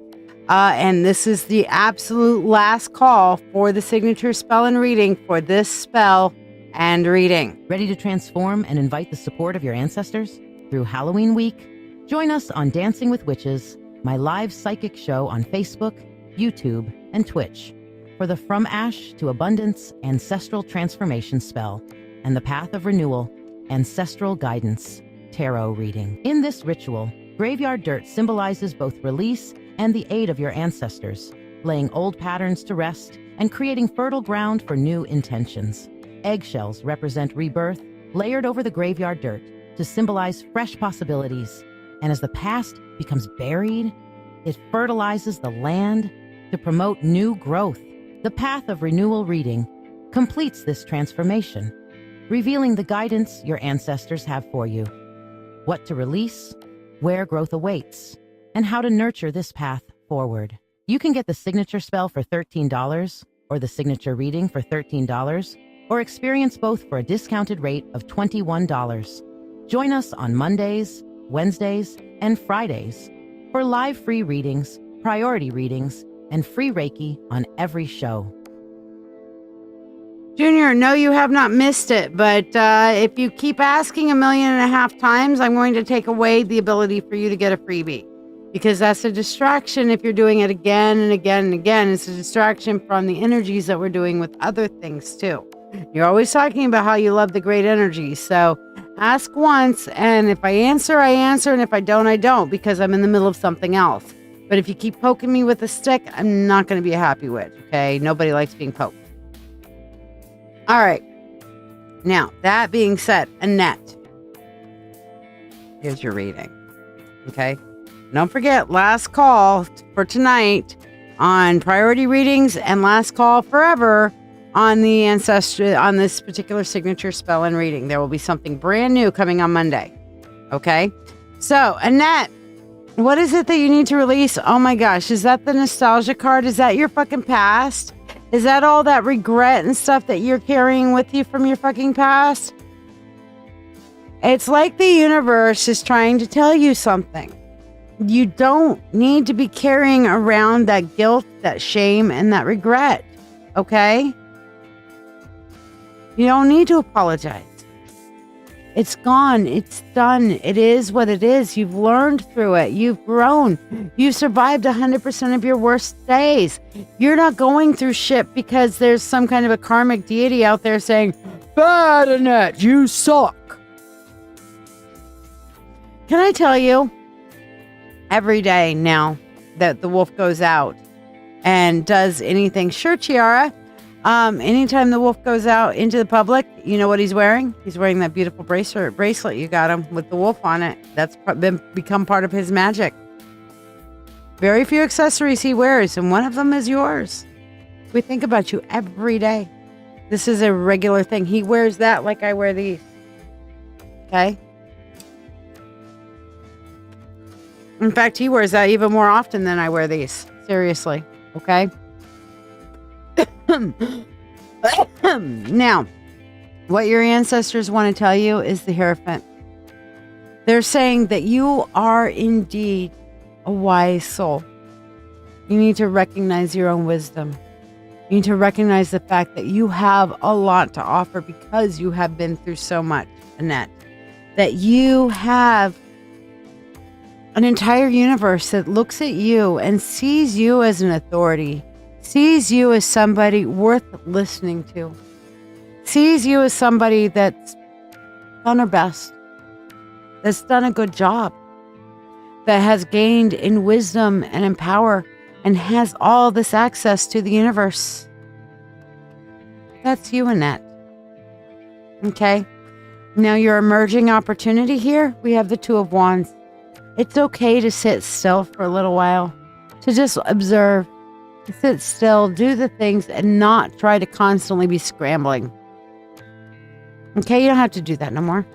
And this is the absolute last call for the signature spell and reading for this spell and reading. Ready to transform and invite the support of your ancestors through Halloween week? Join us on Dancing with Witches, my live psychic show on Facebook, YouTube, and Twitch. for the From Ash to Abundance Ancestral Transformation Spell and the Path of Renewal Ancestral Guidance Tarot Reading. In this ritual, graveyard dirt symbolizes both release and the aid of your ancestors, laying old patterns to rest and creating fertile ground for new intentions. Eggshells represent rebirth, layered over the graveyard dirt to symbolize fresh possibilities. And as the past becomes buried, it fertilizes the land to promote new growth. The Path of Renewal reading completes this transformation, revealing the guidance your ancestors have for you, what to release, where growth awaits, and how to nurture this path forward. You can get the signature spell for $13 or the signature reading for $13, or experience both for a discounted rate of $21. Join us on Mondays, Wednesdays, and Fridays for live free readings, priority readings, and free Reiki on every show. Junior, no, you have not missed it, but if you keep asking 1.5 million times, I'm going to take away the ability for you to get a freebie, because that's a distraction. If you're doing it again and again and again, it's a distraction from the energies that we're doing with other things too. You're always talking about how you love the great energy. So ask once, and if I answer, I answer, and if I don't, I don't, because I'm in the middle of something else. But if you keep poking me with a stick, I'm not going to be a happy witch, okay? Nobody likes being poked. All right. Now, that being said, Annette, here's your reading, okay? Don't forget, last call for tonight on priority readings and last call forever on the ancestry, on this particular signature spell and reading. There will be something brand new coming on Monday. Okay. So, Annette, what is it that you need to release? Oh my gosh. Is that the nostalgia card? Is that your fucking past? Is that all that regret and stuff that you're carrying with you from your fucking past? It's like the universe is trying to tell you something. You don't need to be carrying around that guilt, that shame, and that regret. Okay? You don't need to apologize. It's gone. It's done. It is what it is. You've learned through it. You've grown. You've survived 100% of your worst days. You're not going through shit because there's some kind of a karmic deity out there saying, "Bad, Annette, you suck." Can I tell you, every day now that the wolf goes out and does anything, sure, Chiara, anytime the wolf goes out into the public, you know what he's wearing? He's wearing that beautiful bracelet you got him with the wolf on it. That's become part of his magic. Very few accessories he wears, and one of them is yours. We think about you every day. This is a regular thing. He wears that like I wear these. Okay? In fact, he wears that even more often than I wear these. Seriously. Okay? Now, what your ancestors want to tell you is the Hierophant. They're saying that you are indeed a wise soul. You need to recognize your own wisdom. You need to recognize the fact that you have a lot to offer because you have been through so much, Annette. That you have an entire universe that looks at you and sees you as an authority, sees you as somebody worth listening to, sees you as somebody that's done her best, that's done a good job, that has gained in wisdom and in power and has all this access to the universe. That's you, Annette. Okay? Now your emerging opportunity here, we have the Two of Wands. It's okay to sit still for a little while, to just observe, to sit still, do the things, and not try to constantly be scrambling. Okay, you don't have to do that no more.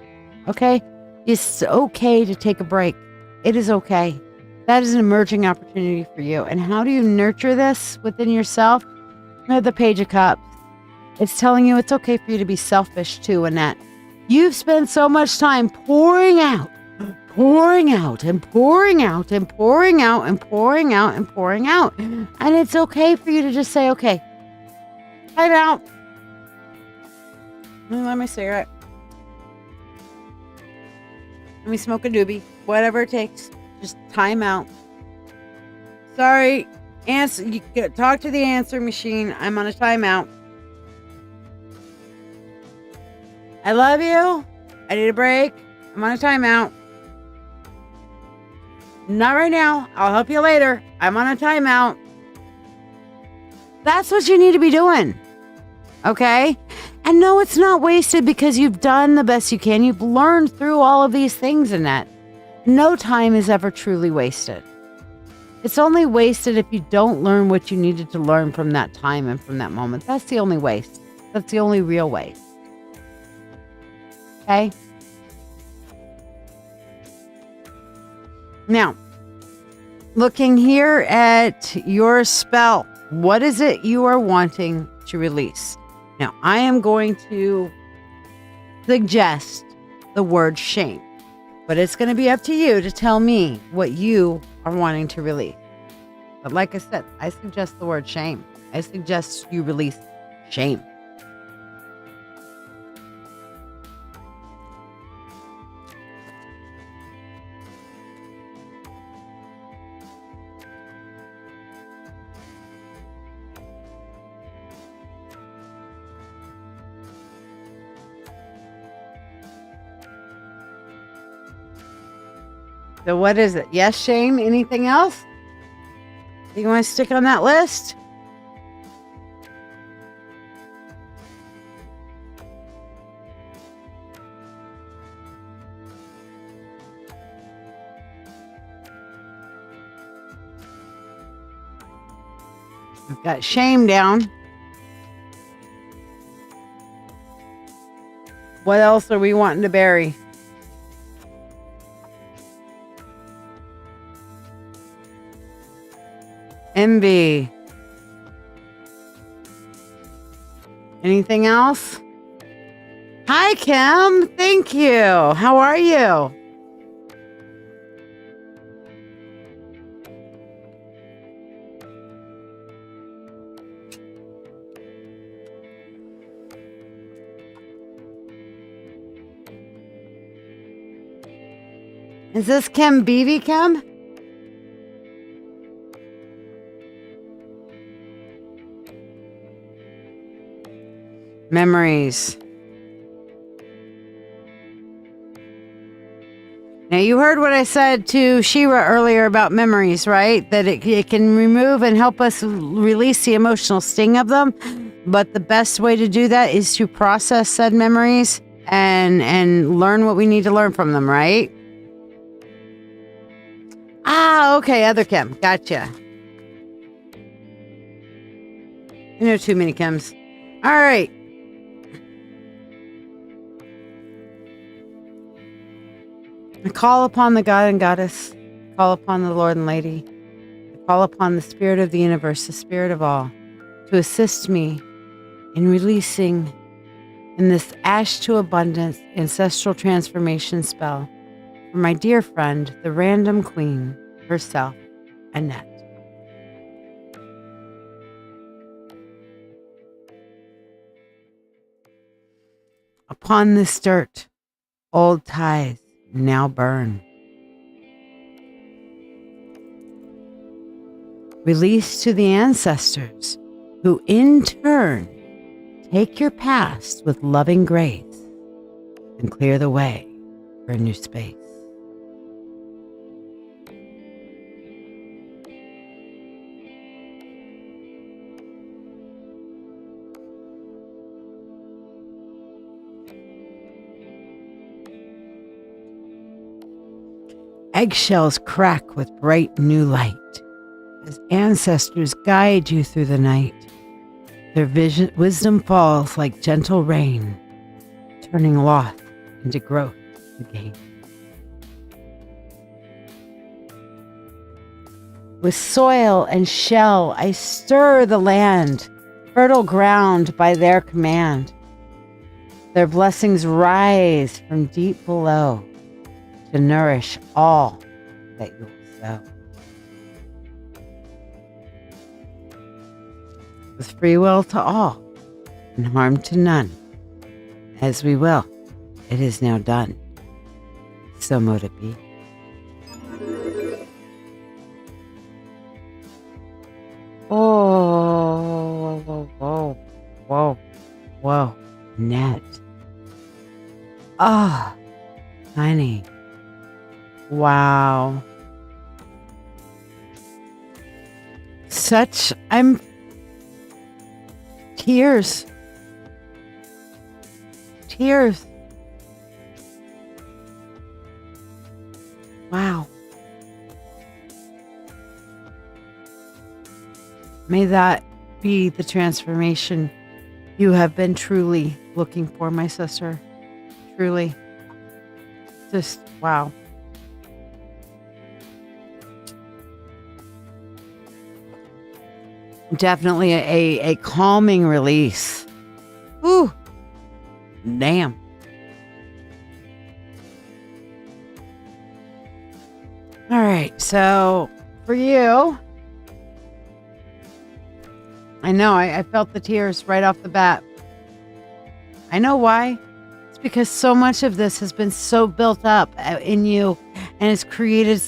Okay? It's okay to take a break. It is okay. That is an emerging opportunity for you. And how do you nurture this within yourself? You have the Page of Cups. It's telling you it's okay for you to be selfish too, Annette. You've spent so much time pouring out, and pouring out, and pouring out, and pouring out, and pouring out. And it's okay for you to just say, okay, time out. Let me light my cigarette. Let me smoke a doobie. Whatever it takes. Just time out. Sorry. Talk to the answer machine. I'm on a timeout. I love you. I need a break. I'm on a timeout. Not right now. I'll help you later. I'm on a timeout. That's what you need to be doing. Okay? And no, it's not wasted because you've done the best you can. You've learned through all of these things in that. No time is ever truly wasted. It's only wasted if you don't learn what you needed to learn from that time and from that moment. That's the only waste. That's the only real waste. Okay? Now, looking here at your spell, what is it you are wanting to release? Now, I am going to suggest the word shame, but it's going to be up to you to tell me what you are wanting to release. But like I said, I suggest the word shame. I suggest you release shame. So what is it? Yes, shame. Anything else? You want to stick on that list? I've got shame down. What else are we wanting to bury? Envy. Anything else? Hi, Kim. Thank you. How are you? Is this Kim Beebe, Kim? Memories. Now, you heard what I said to Shira earlier about memories, right? That it can remove and help us release the emotional sting of them. But the best way to do that is to process said memories and learn what we need to learn from them, right? Ah, okay, other Kim. Gotcha. I know too many Kims. All right. I call upon the God and Goddess. I call upon the Lord and Lady. I call upon the Spirit of the universe, the Spirit of all, to assist me in releasing in this Ash to Abundance ancestral transformation spell for my dear friend, the Random Queen herself, Annette. Upon this dirt, old ties now burn. Release to the ancestors, who in turn take your past with loving grace and clear the way for a new space. Eggshells crack with bright new light as ancestors guide you through the night. Their wisdom falls like gentle rain, turning loss into growth again. With soil and shell, I stir the land, fertile ground by their command. Their blessings rise from deep below to nourish all that you will sow. With free will to all and harm to none, as we will, it is now done. So mote it be. Oh, whoa, whoa, whoa, whoa. Net. Oh, honey. Wow. I'm tears. Tears. Wow. May that be the transformation you have been truly looking for, my sister. Truly. Just, wow. Definitely a calming release. Ooh. Damn. All right. So for you, I know I felt the tears right off the bat. I know why. It's because so much of this has been so built up in you and has created